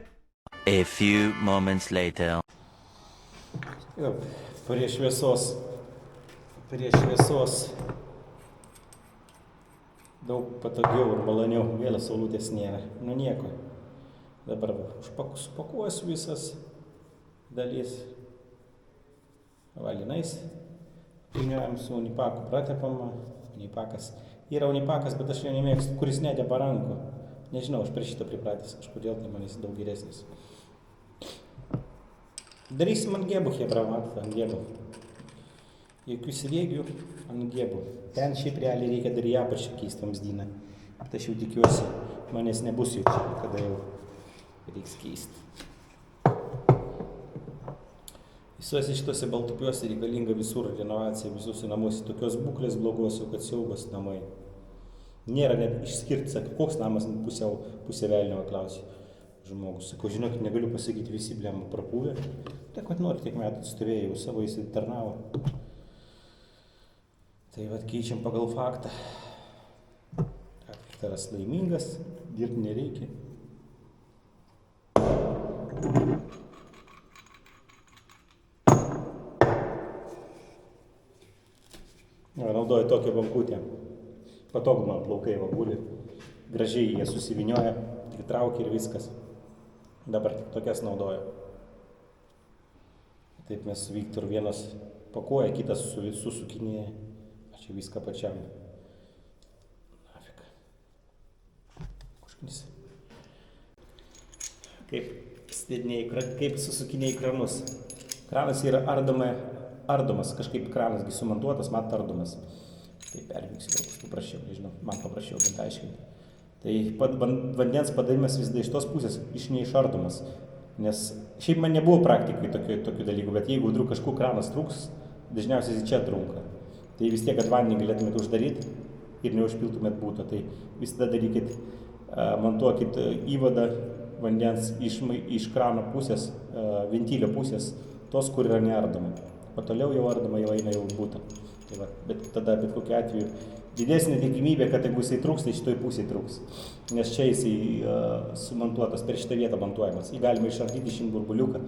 A few moments later. Jo, prie šviesos. Daug patogiau ir maloniau. Vėl saulutės nėra. Nu nieko. Dabar supakuosiu visas dalis. Valinais. Triniuojam su unipaku, pratepama, unipakas. Yra unipakas, bet aš jo nemėgstu, kuris nedeba rankų. Nežinau, aš prie šito pripratęs, kažkodėl tai man jis daug geresnis. Darysim ant gėbų, hebra, matot, ant gėbų. Jokių sriegių ant gėbų. Ten šiaip realiai reikia dar į apačią keisti vamzdyną. Bet aš jau tikiuosi, manęs nebus jau čia, kada jau reiks keisti. Visuose šitose baltupiuose reikalinga visur renovacija, visuose namuose tokios būklės blogos, jau kad siaubas namai. Nėra net išskirti, sakė, koks namas pusė velnio, klausia žmogus. Sakau, žinokit, negaliu pasakyti, visi blėm prapūvė. Tai, kad nori, tiek metų atstovėjau, savo įsitarnavo. Tai vat keičiam pagal faktą. Daktaras laimingas, dirbti nereikia. Naudoju tokią bankutę. Patogu man plaukai va guli. Gražiai jie susivinioja, įtraukia ir viskas. Dabar tik tokias naudoju. Taip mes su Viktoru vienas pakuoja, kitas susukinėja. Aš čia viską pačiam. Nafik. Kažknis. Kaip susukinėjai kranus. Kranas yra ardomas, kažkaip kranasgi sumontuotas, mat ardomas. Tai pervyksiu, gal paprašiau, nežinau, man paprašiau bent aiškinti. Tai vandens padavimas vis iš tos pusės neišardomas. Nes šiaip man nebuvo praktikai tokių dalykų, bet jeigu kažkur kranas trūks, dažniausiai čia trunka. Tai vis tiek, kad vandenį galėtumėt uždaryti ir neužpiltumėt būto. Tai visada darykit, montuokit įvadą vandens iš krano pusės, ventilio pusės, tos, kur yra neardoma. O toliau jau ardoma, jau eina jau būta. Tai va, bet tada, bet kokiu atveju, didesnė tikimybė, kad jeigu jisai trūks, tai šitoj pusėje trūks. Nes čia jisai sumontuotas, per šitą vietą montuojamas. Jį galima išardyti šį burbuliuką.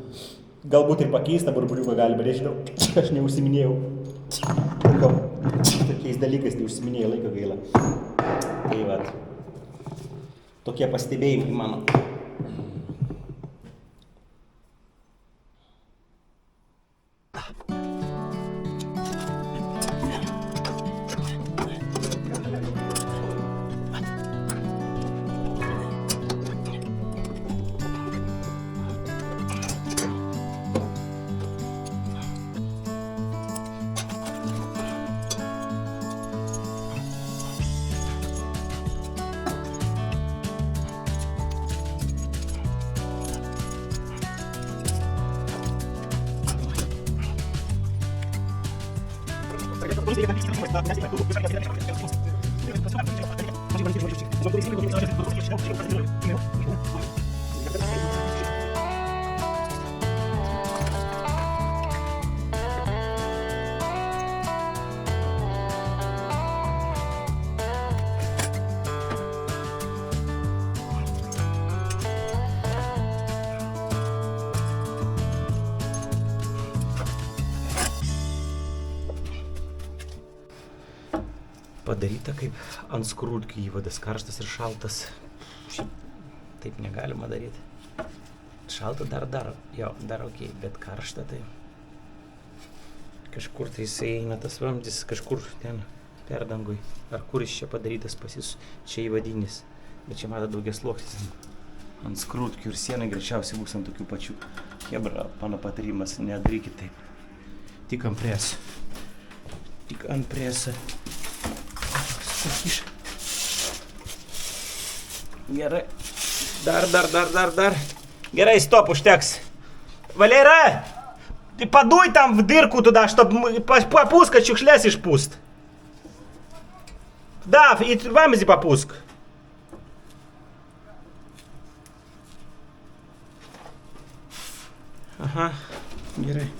Galbūt ir pakeistą burbuliuką galima, nežinau, aš neužsiminėjau. Tokiais dalykais neužsiminėjau, laiko gaila. Tai va, tokie pastebėjimai mano. Padaryta kaip ant skrūdkių įvadas, karštas ir šaltas. Šiaip taip negalima daryti. Šalta dar, jo, dar ok, bet karšta tai. Kažkur tai jisai eina tas vamzdis, kažkur ten perdangui. Ar kur jis čia padarytas pas jis, čia įvadinis. Bet čia mato daugias sluoksnis. Ant skrūdkių ir sienai greičiausiai bus ant tokių pačių. Hebra, mano patarimas, nedarykit taip. Tik ant presą. Tik ant presą. Gerai. Dar. Gerai, stop, užteks. Валера, ты подуй там в дырку туда, чтобы попускать чухлясь išpūst. Да, и вамзи попуск. Ага, gerai.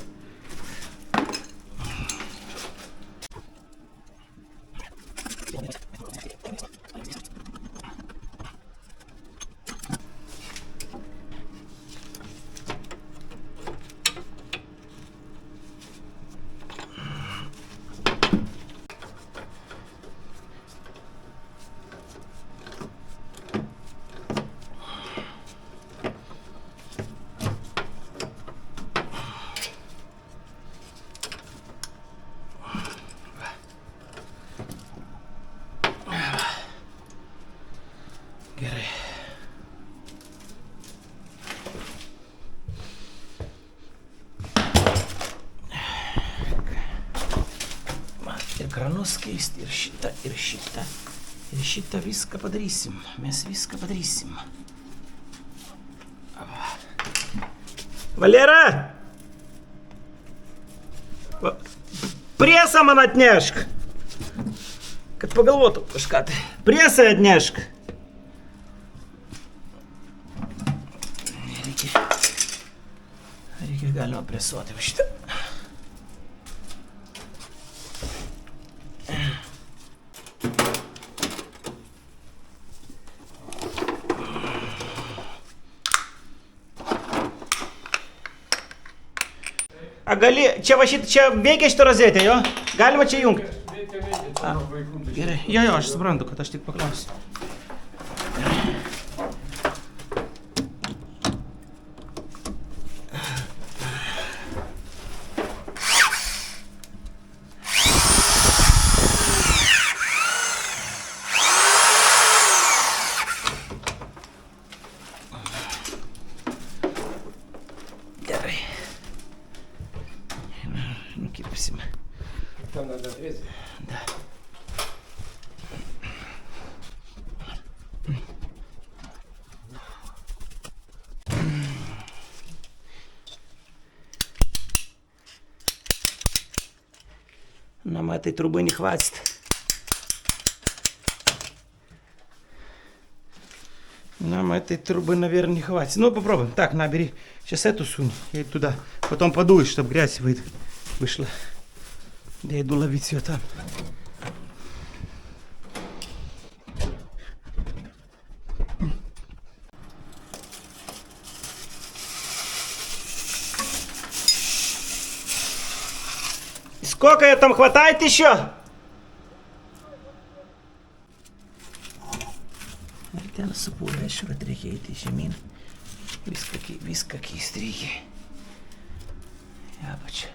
galus keisti. Ir šitą, ir šitą. Ir šitą viską padarysim. Mes viską padarysim. Valera! Presą man atnešk. Kad pagalvotų kažką tai. Presą atnešk. Reikia galima presuoti va šitą. A gali, čia va šitą, čia veikia šitą rozetę, jo? Galima čia jungti? Veikia, čia nuo vaikų. Gerai, jo, aš suprantu, kad aš tik paklausiu. Gerai. Nukirpsim. Там надо отрезать. Да. Нам этой трубы не хватит. Нам этой трубы, наверное, не хватит. Ну, попробуем. Так, набери. Сейчас эту сунь. Я иду туда. Потом подуешь, чтобы грязь вышла. Я иду ловить ее там. Сколько ее там хватает еще? Ten supūrė aš, kad reikia eiti žemyn. Viską keist reikia. Į apačią.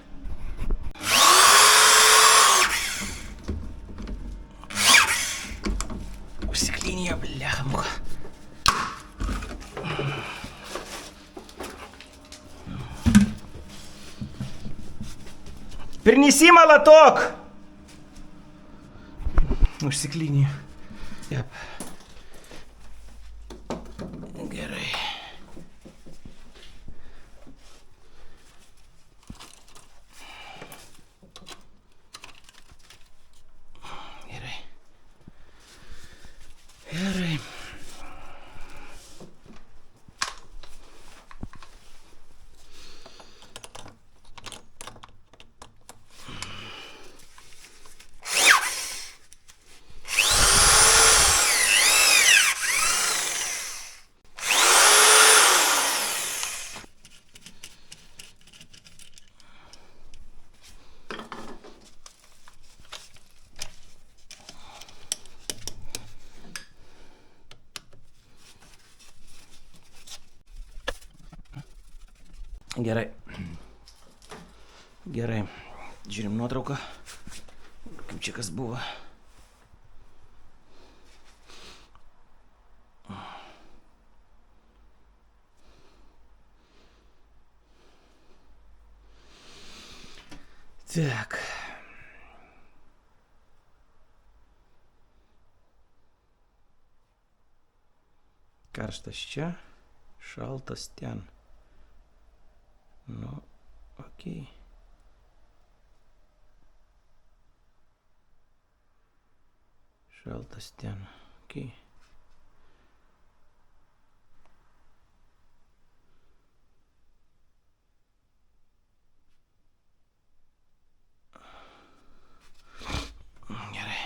Užsiklinėjo, bляха mucha. Принеси молоток! Užsiklinėjo. Jep. Gerai. Gerai. Gerai. Gerai. Gerai. Žiūrim nuotrauką. Kaip čia kas buvo. Так. Karštas čia, šaltas ten. Nu, okei. Šaltas ten, okei. Gerai.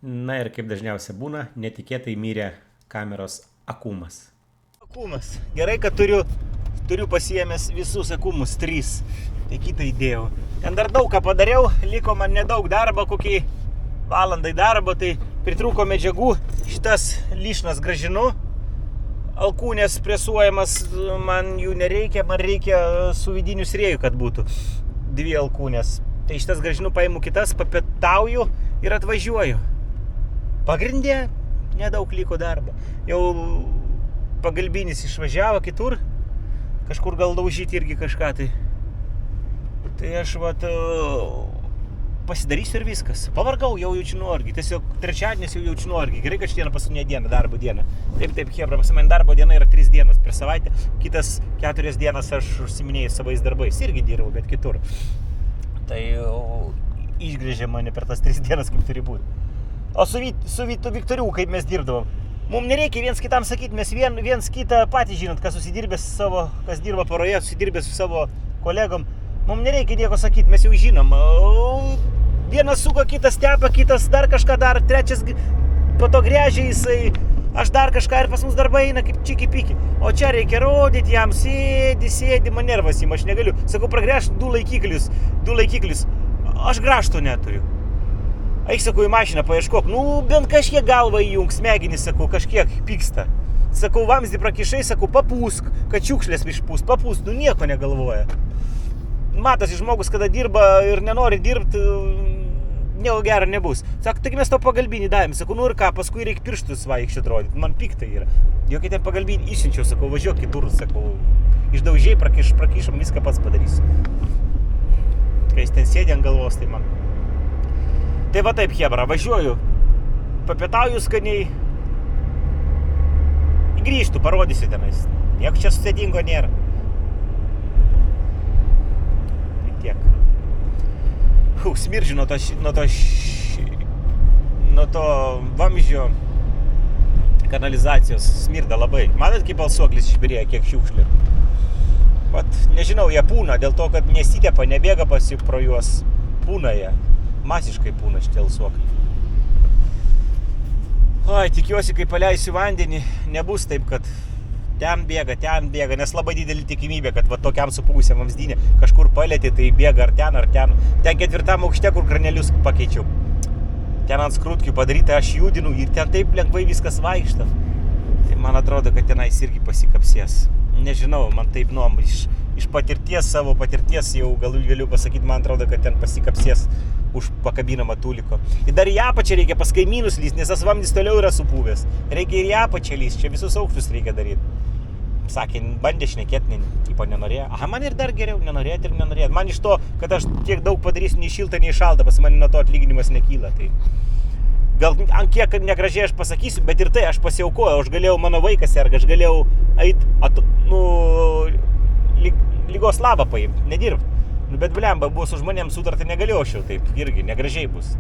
Na ir kaip dažniausiai būna, netikėtai mirė kameros akumas. Akumas. Gerai, kad turiu pasiėmęs visus akumus 3. Tai kitą įdėjau. Ten dar daug ką padariau, liko man nedaug darbo, kokiai valandai darbo, tai pritrūko medžiagų. Šitas lyšnas grąžinu. alkūnės presuojamas, man jų nereikia, man reikia su vidiniu srėju, kad būtų 2 alkūnės. Tai šitas grąžinu, paimu kitas, papietauju ir atvažiuoju. Pagrindė, nedaug liko darbo. Jau pagalbinis išvažiavo kitur, kažkur gal daužyti irgi kažką tai. Tai aš pasidarysiu ir viskas. Pavargau, jau jaučiu nuorgį. Tiesiog trečiadienis jau jaučiu nuorgį. Gerai, kad šiandien paskutinė diena, darbo diena. Taip, hebra, pas mane darbo diena yra 3 dienos per savaitę. Kitas 4 dienas aš užsiminėjau savais darbais. Irgi dirbau, bet kitur. Tai išgrėžė mane per tas 3 dienas, kaip turi būti. O su Vytu Viktoriu, kaip mes dirbdavom. Mums nereikia viens kitam sakyti, mes viens kitą patys žinot, kas dirba poroje, susidirbęs su savo kolegom. Mums nereikia nieko sakyti, mes jau žinom. Vienas suka, kitas tepa, kitas dar kažką dar, trečias po to gręžia jisai, aš dar kažką ir pas mus darbai eina kaip čiki-piki. O čia reikia rodyti jam, sėdi, man nervas ima, aš negaliu. Sakau, pragręžti 2 laikiklius. Aš grąžto neturiu. Eik, sakau, į mašiną paieškok, bent kažkiek galvą įjung, smegenys, sakau, kažkiek pyksta. Sakau, vamzdį prakišai, sakau, papūsk, kad šiukšlės išpūst, papūst, nieko negalvoja. Matosi žmogus, kada dirba ir nenori dirbti, nieko gero nebus. Sako, taigi mes to pagalbinį davėm, sakau, ir ką, paskui reikia pirštus vaikščiot rodyti, man pikta yra. Jokai ten pagalbinį išsiunčiau, sakau, važiuok kitur, sakau, išdaužiai, prakišom, viską pats padarysiu. Kai jis ten sėdė ant galvos, tai man. Tai va taip, hebra, važiuoju, papietauju skaniai, grįžtu, parodysiu tenais. Nieko čia sudėtingo nėra. Tai tiek. Smirdžiu nuo to vamzdžio kanalizacijos, smirda labai. Matot, kaip balsuoklis išbirėjo, kiek šiukšlių. Vat, nežinau, jie pūna, dėl to, kad nesitepa, nebėga pro juos. Pūna jie. Masiškai pūna šitie balsuokliai. Tikiuosi, kai paleisiu vandenį, nebus taip, kad ten bėga, nes labai didelį tikimybė, kad va tokiam supūgusiam vamzdynė kažkur palėtė, tai bėga ar ten. Ten 4 aukšte, kur kranelius pakeičiau. Ten ant skrutkių padaryta, aš judinu ir ten taip lengvai viskas vaikšta. Tai man atrodo, kad tenais irgi pasikapsės. Nežinau, man taip iš patirties, savo patirties jau galiu pasakyti, man atrodo, kad ten pasikapsės už pakabinamą tūliko. Ir dar į apačią reikia pas kaimynus lyst, nes tas vamzdis toliau yra supūvęs. Reikia ir į apačią lyst, čia visus aukštus reikia daryti. Sakė, bandė šnekėti, tipo nenorėjo. Man ir dar geriau, nenorėti. Man iš to, kad aš tiek daug padarysiu, nei šilta, nei šalta, pas mane nuo to atlyginimas nekyla. Tai gal ant kiek negražiai aš pasakysiu, bet ir tai aš pasiaukojau, aš galėjau, mano vaikas serga, aš galėjau lygos labą paimti, nedirbti. Bet blemba, buvo su žmonėms sutartį negalėjau aš jau taip, irgi negražiai bus.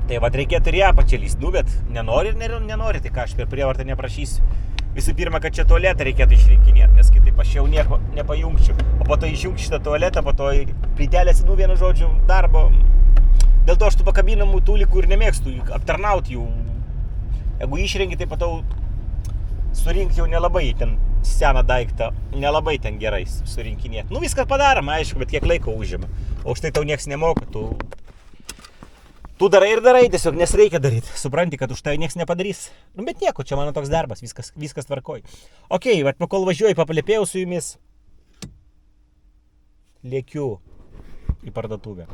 Tai vat reikėtų ir ją pačelyst, bet nenori, tai ką aš per prievartą neprašysiu. Visų pirma, kad čia tualetą reikėtų išrinkinėti, nes kitaip aš jau nieko nepajungčiau. O po to išjungti šitą tualetą, po to plytelės, vienu žodžiu, darbo. Dėl to aš tų pakabinamų tūlikų ir nemėgstu, aptarnauti jų. Jeigu išrengi, tai po to surinkti jau nelabai ten seną daiktą, nelabai ten gerai surinkinėti. Viską padaroma, aišku, bet kiek laiko užima. O štai tau nieks nemoka, tu darai ir darai, tiesiog nes reikia daryti. Supranti, kad už tai nieks nepadarys. Bet nieko, čia mano toks darbas, viskas tvarkoj. Okei, bet kol važiuoju, paplepėjau su jumis, lėkiu į parduotuvę.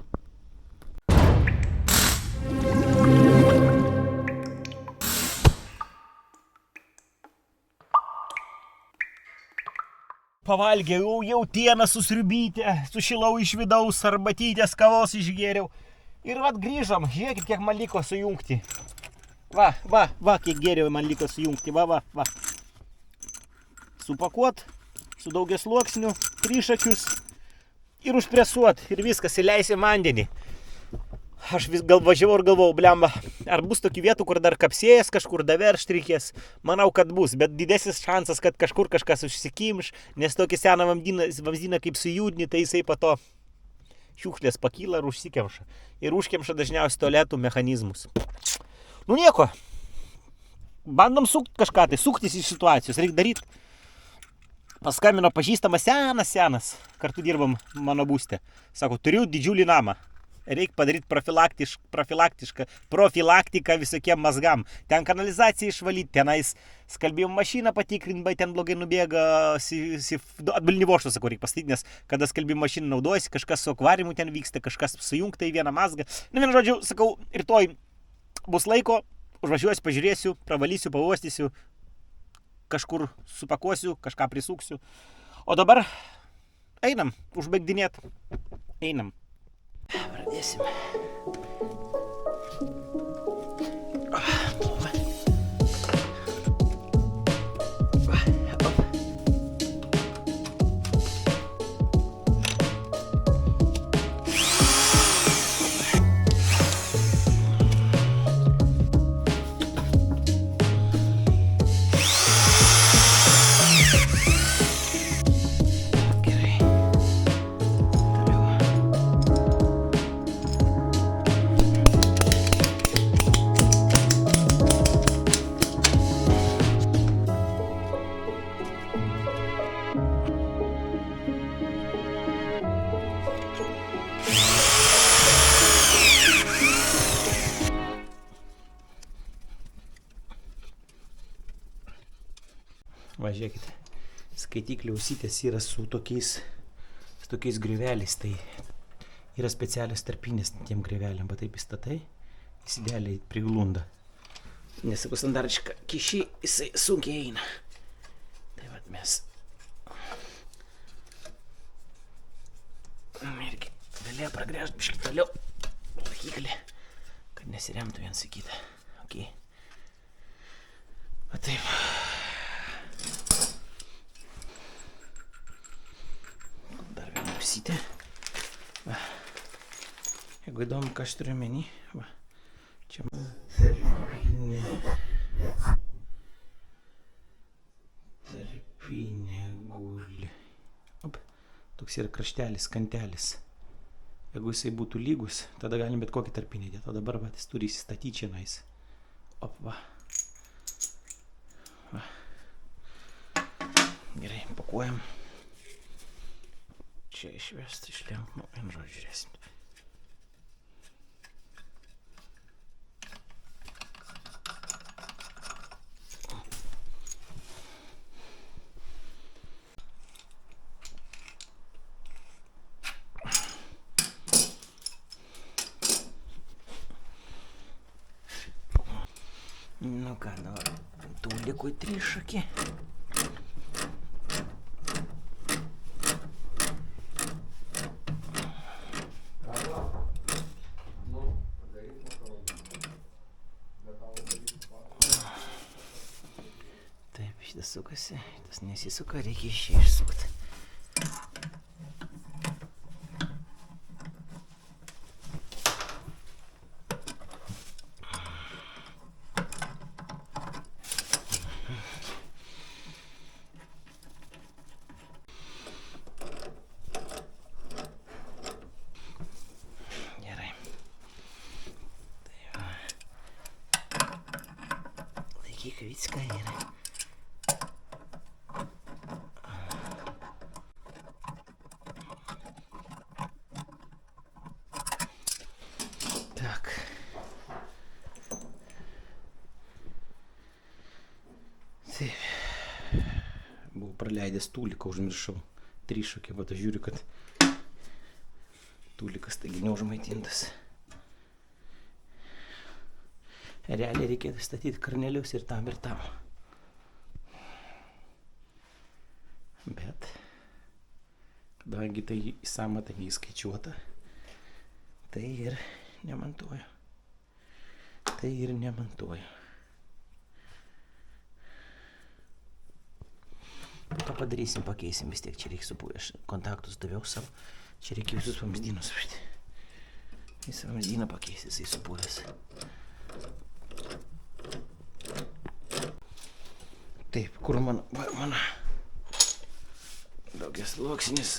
Pavalgiau jautieną su sriubytė, sušilau iš vidaus, arbatytės, kavos išgėriau. Ir vat grįžom, žiūrėkit, kiek man liko sujungti. Va, kiek gėriau man liko sujungti, va. Supakuot, su daugiasluoksniu, trišakius ir užpresuot. Ir viskas, įleisim vandenį. Aš vis važiavau ir galvojau, blemba, ar bus tokių vietų, kur dar kapsėjas kažkur daveršt reikės. Manau, kad bus, bet didesnis šansas, kad kažkur kažkas užsikimš, nes tokį seną vamzdyną kaip sujudini, tai jisai po to šiukšlės pakyla ir užsikemša. Ir užkemša dažniausiai tualetų mechanizmus. Nieko. Bandom kažką tai, suktis iš situacijos, reikia daryti. Paskambino pažįstamas senas, kartu dirbam mano būste. Sako, turiu didžiulį namą. reikia padaryti profilaktiką visokiem mazgam. Ten kanalizaciją išvalyti, tenais skalbimo mašiną patikrinti, bet ten blogai nubėga atbulinį voštą, sakau, reikia pastatyti, nes kada skalbimo mašiną naudojasi, kažkas su akvariumu ten vyksta, kažkas sujungta į vieną mazgą. Vienu žodžiu, sakau, rytoj bus laiko, užvažiuosiu, pažiūrėsiu, pravalysiu, pauostysiu, kažkur supakuosiu, kažką prisuksiu. O dabar einam, užbaigdinėt. Einam. Pradėsim. Va, žiūrėkite, skaitiklių ausytės yra su tokiais griveliais, tai yra specialios tarpinės tiem griveliam, bet taip įstatai, įsidėliai priglunda. Nesakau, standartiška kiši, jisai sunkiai eina. Tai vat mes irgi galėjo pragręžti biškį toliau laikiklį, kad nesiremtų viens į kitą. Okay. Va taip. Dar vieną ausytę. Va. Jeigu įdomu, ką aš turiu omeny, va. Čia tarpinė guli. Op. Toks yra kraštelis, kantelis. Jeigu jisai būtų lygus, tada galim bet kokį tarpinį dėti. O dabar va, jis turi įsistatyti čia nais. Op, va. Va. Gerai, pakuojam. Čia išvest, išlenkt, nu, vien žodžiu, žiūrėsim. Nu ką, dabar tūlikui trišakį. Taip, šitas sukasi, tas nesisuka, reikia iš čia išsukti. Кавицка yra. Так. Taip. Buvau praleidęs tūliką, užmiršau. Trišakį, bet aš žiūriu, kad tūlikas taigi neužmaitintas. Realiai reikėtų statyti karnelius ir tam. Bet, kadangi tai į sąmatą neįskaičiuota, tai ir nemontuoju. To padarysim, pakeisim vis tiek. Čia reikia supūti. Aš kontaktus daviau savo. Čia reikia visus vamzdynus. Visą vamzdyną pakeisti, jisai supūvęs. Taip, kur mano daugiasluoksnis.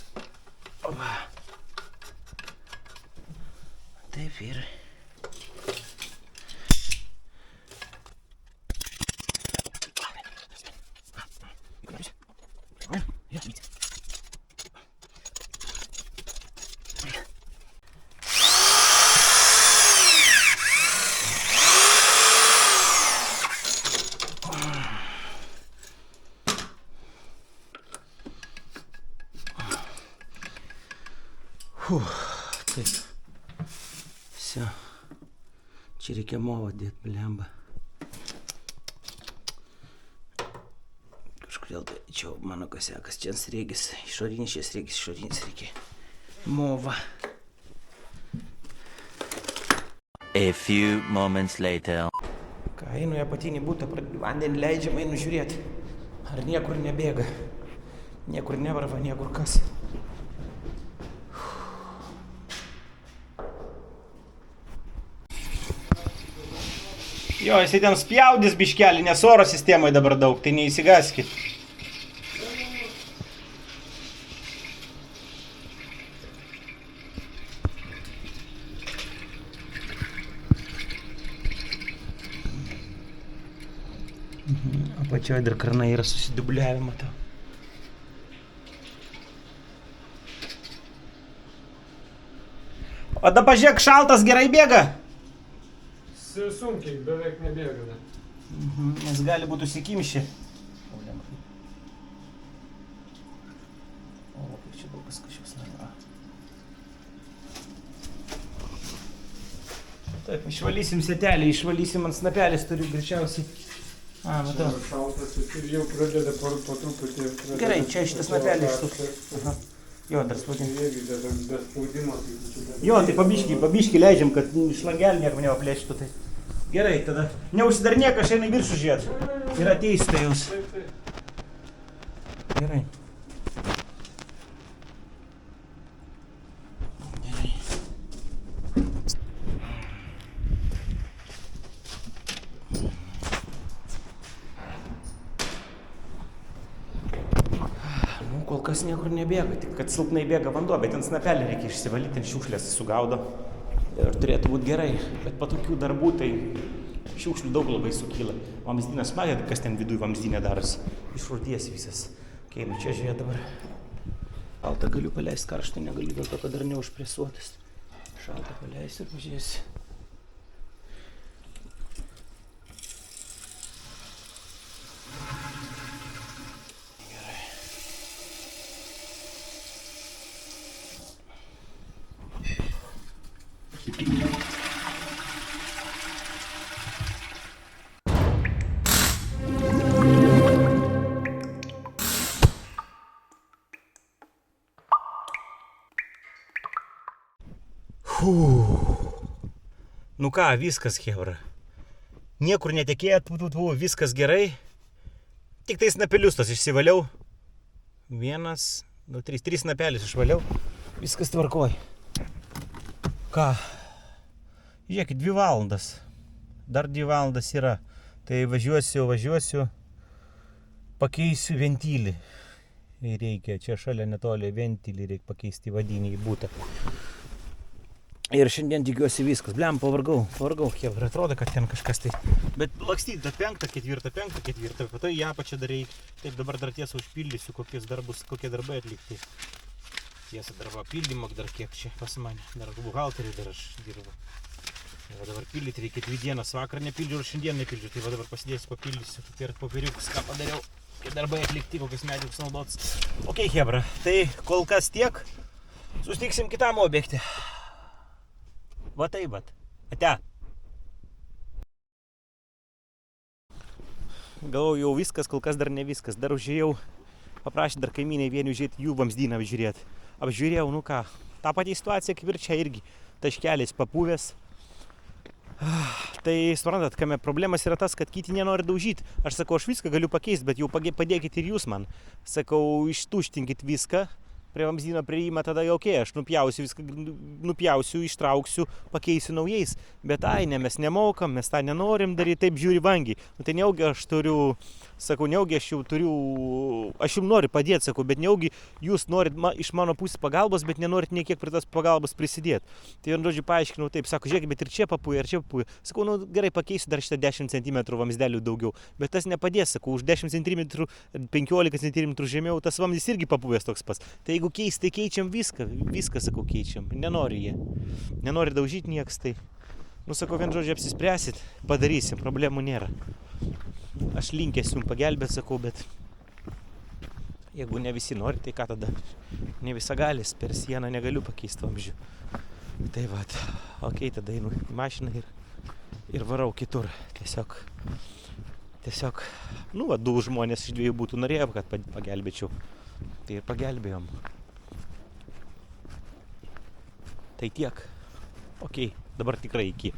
Va. Taip ir. Taip. Все. Čia reikia movą dėti, blemba. Kažkodėl tai čia mano kasekas, čia sriegis, išorinis čia sriegis, išorinis reikia. Mova. A few moments later. Ką, einu į apatinį būtą, vandenį leidžiam, einu žiūrėti. Ar niekur nebėga. Niekur nevarva, niekur kas. Jo, jisai ten spjaudys biškelį, nes oro sistemoje dabar daug, tai neįsigaskit. Apačioje dar karnai yra susidubliavę, matau. O dabar pažiūrėk, šaltas gerai bėga? Sunkiai, beveik nebėga. Nes gali būti užsikimšę. O, kaip čia daug kažkas nėra. Taip, išvalysim setelį, išvalysim ant snapelės, turiu greičiausiai. Matau. Šaltas ir jau pradeda po truputį. Gerai, čia šitas snapelį išsuks. Jo, dar spaudimą. Be spaudimo. Jo, tai pabiški leidžiam, kad iš langelį nieko neaplėštų. Tai. Gerai, tada neužsidarnėk, aš einu į viršų žiūrėt. Ir ateis tai jūs. Gerai. Kol kas niekur nebėga, tik kad silpnai bėga vanduo, bet ten snapelį reikia išsivalyti, ten šiukšlės sugaudo ir turėtų būti gerai, bet po tokių darbų tai šiukšlių daug labai sukyla. Vamzdynas, matėte, kas ten viduje vamzdynė darosi, išrūdies visas. Keinu čia žiūrėt dabar. Šaltą galiu paleisti, karštą negaliu, dėl to, kad dar neužpresuotas. Šaltą paleisiu ir pažiūrėsiu. Nu ką, viskas, chebra. Niekur netekėt, viskas gerai. Tik tai snapelius tos išsivaliau. 1, 2, 3, 3 snapelius išvaliau. Viskas tvarkoj. Ką? Žiūrėkit, 2 valandas. Dar 2 valandas yra. Tai važiuosiu. Pakeisiu ventilį. Reikia, čia šalia netoli ventilį reikia pakeisti vadinį į būtą. Ir šiandien tikiuosi viskas. Bliam, pavargau, chebra. Atrodo, kad ten kažkas tai. Bet lakstyti tą 5, 4. Po to į apačią dar reikia. Taip, dabar dar tiesą užpildysiu, kokie darbai atlikti. Tiesa, darbo pildymo dar kiek čia pas mane. Dar buhalterį dar aš dirbu. Va dabar pildyti reikia 2 dienas. Vakar nepildžiau ir šiandien nepildžiau. Tai va dabar pasidėsiu, papildysiu. Per popieriukus, ką padariau. Kokie darbai atlikti, kokius medžiagus naudotis. Ok, chebra. Tai kol kas tiek. Sustiksim kitam objekte. Va taip, ate. Galvoju, jau viskas, kol kas dar ne viskas. Dar užėjau, paprašė dar kaimynai vieni užėjti jų vamzdyną apžiūrėti. Apžiūrėjau, nu ką, tą patį situaciją kaip ir čia irgi. Taškelis papuvęs. Tai suprantat, kame problemas yra tas, kad kiti nenori daužyti. Aš sakau, aš viską galiu pakeisti, bet jau padėkit ir jūs man. Sakau, ištuštinkit viską. Prie vamzdyno prieimą, tada jau okei, aš nupjausiu viską, ištrauksiu, pakeisiu naujais. Bet ne, mes nemokam, mes tą nenorim daryti, taip žiūri vangiai. Nu, tai neaugi aš turiu, sakau, neaugi aš jau turiu, aš jums noriu padėti, sakau, bet neaugi jūs norit iš mano pusės pagalbos, bet nenorit niekiek prie tos pagalbos prisidėti. Tai vien žodžiu paaiškinau taip, sako, žiūrėk, bet ir čia papuja, ir čia papuja. Sakau, nu gerai, pakeisiu dar šitą 10 cm vamzdelių daugiau, bet tas nepadės, sakau, už 10 cm, 15 cm žemiau, tas vamzdys irgi papuvęs toks pas. Tai jeigu keisti, tai keičiam viską, sakau, keičiam. Nenori jie. Nenori daužyti nieks, tai. Nu, sakau, vien žodžiu, apsispręsit, padarysim, problemų nėra. Aš linkęs jums pagelbėti, sakau, bet Jeigu ne visi nori, tai ką tada? Ne visagalis, per sieną negaliu pakeisti vamzdžių. Tai vat, okei, tada einu į mašiną ir varau kitur. Tiesiog, nu va, 2 žmonės iš 2 būtų norėjom, kad pagelbėčiau. Tai ir pagelbėjom. Tai tiek. Okei, dabar tikrai iki.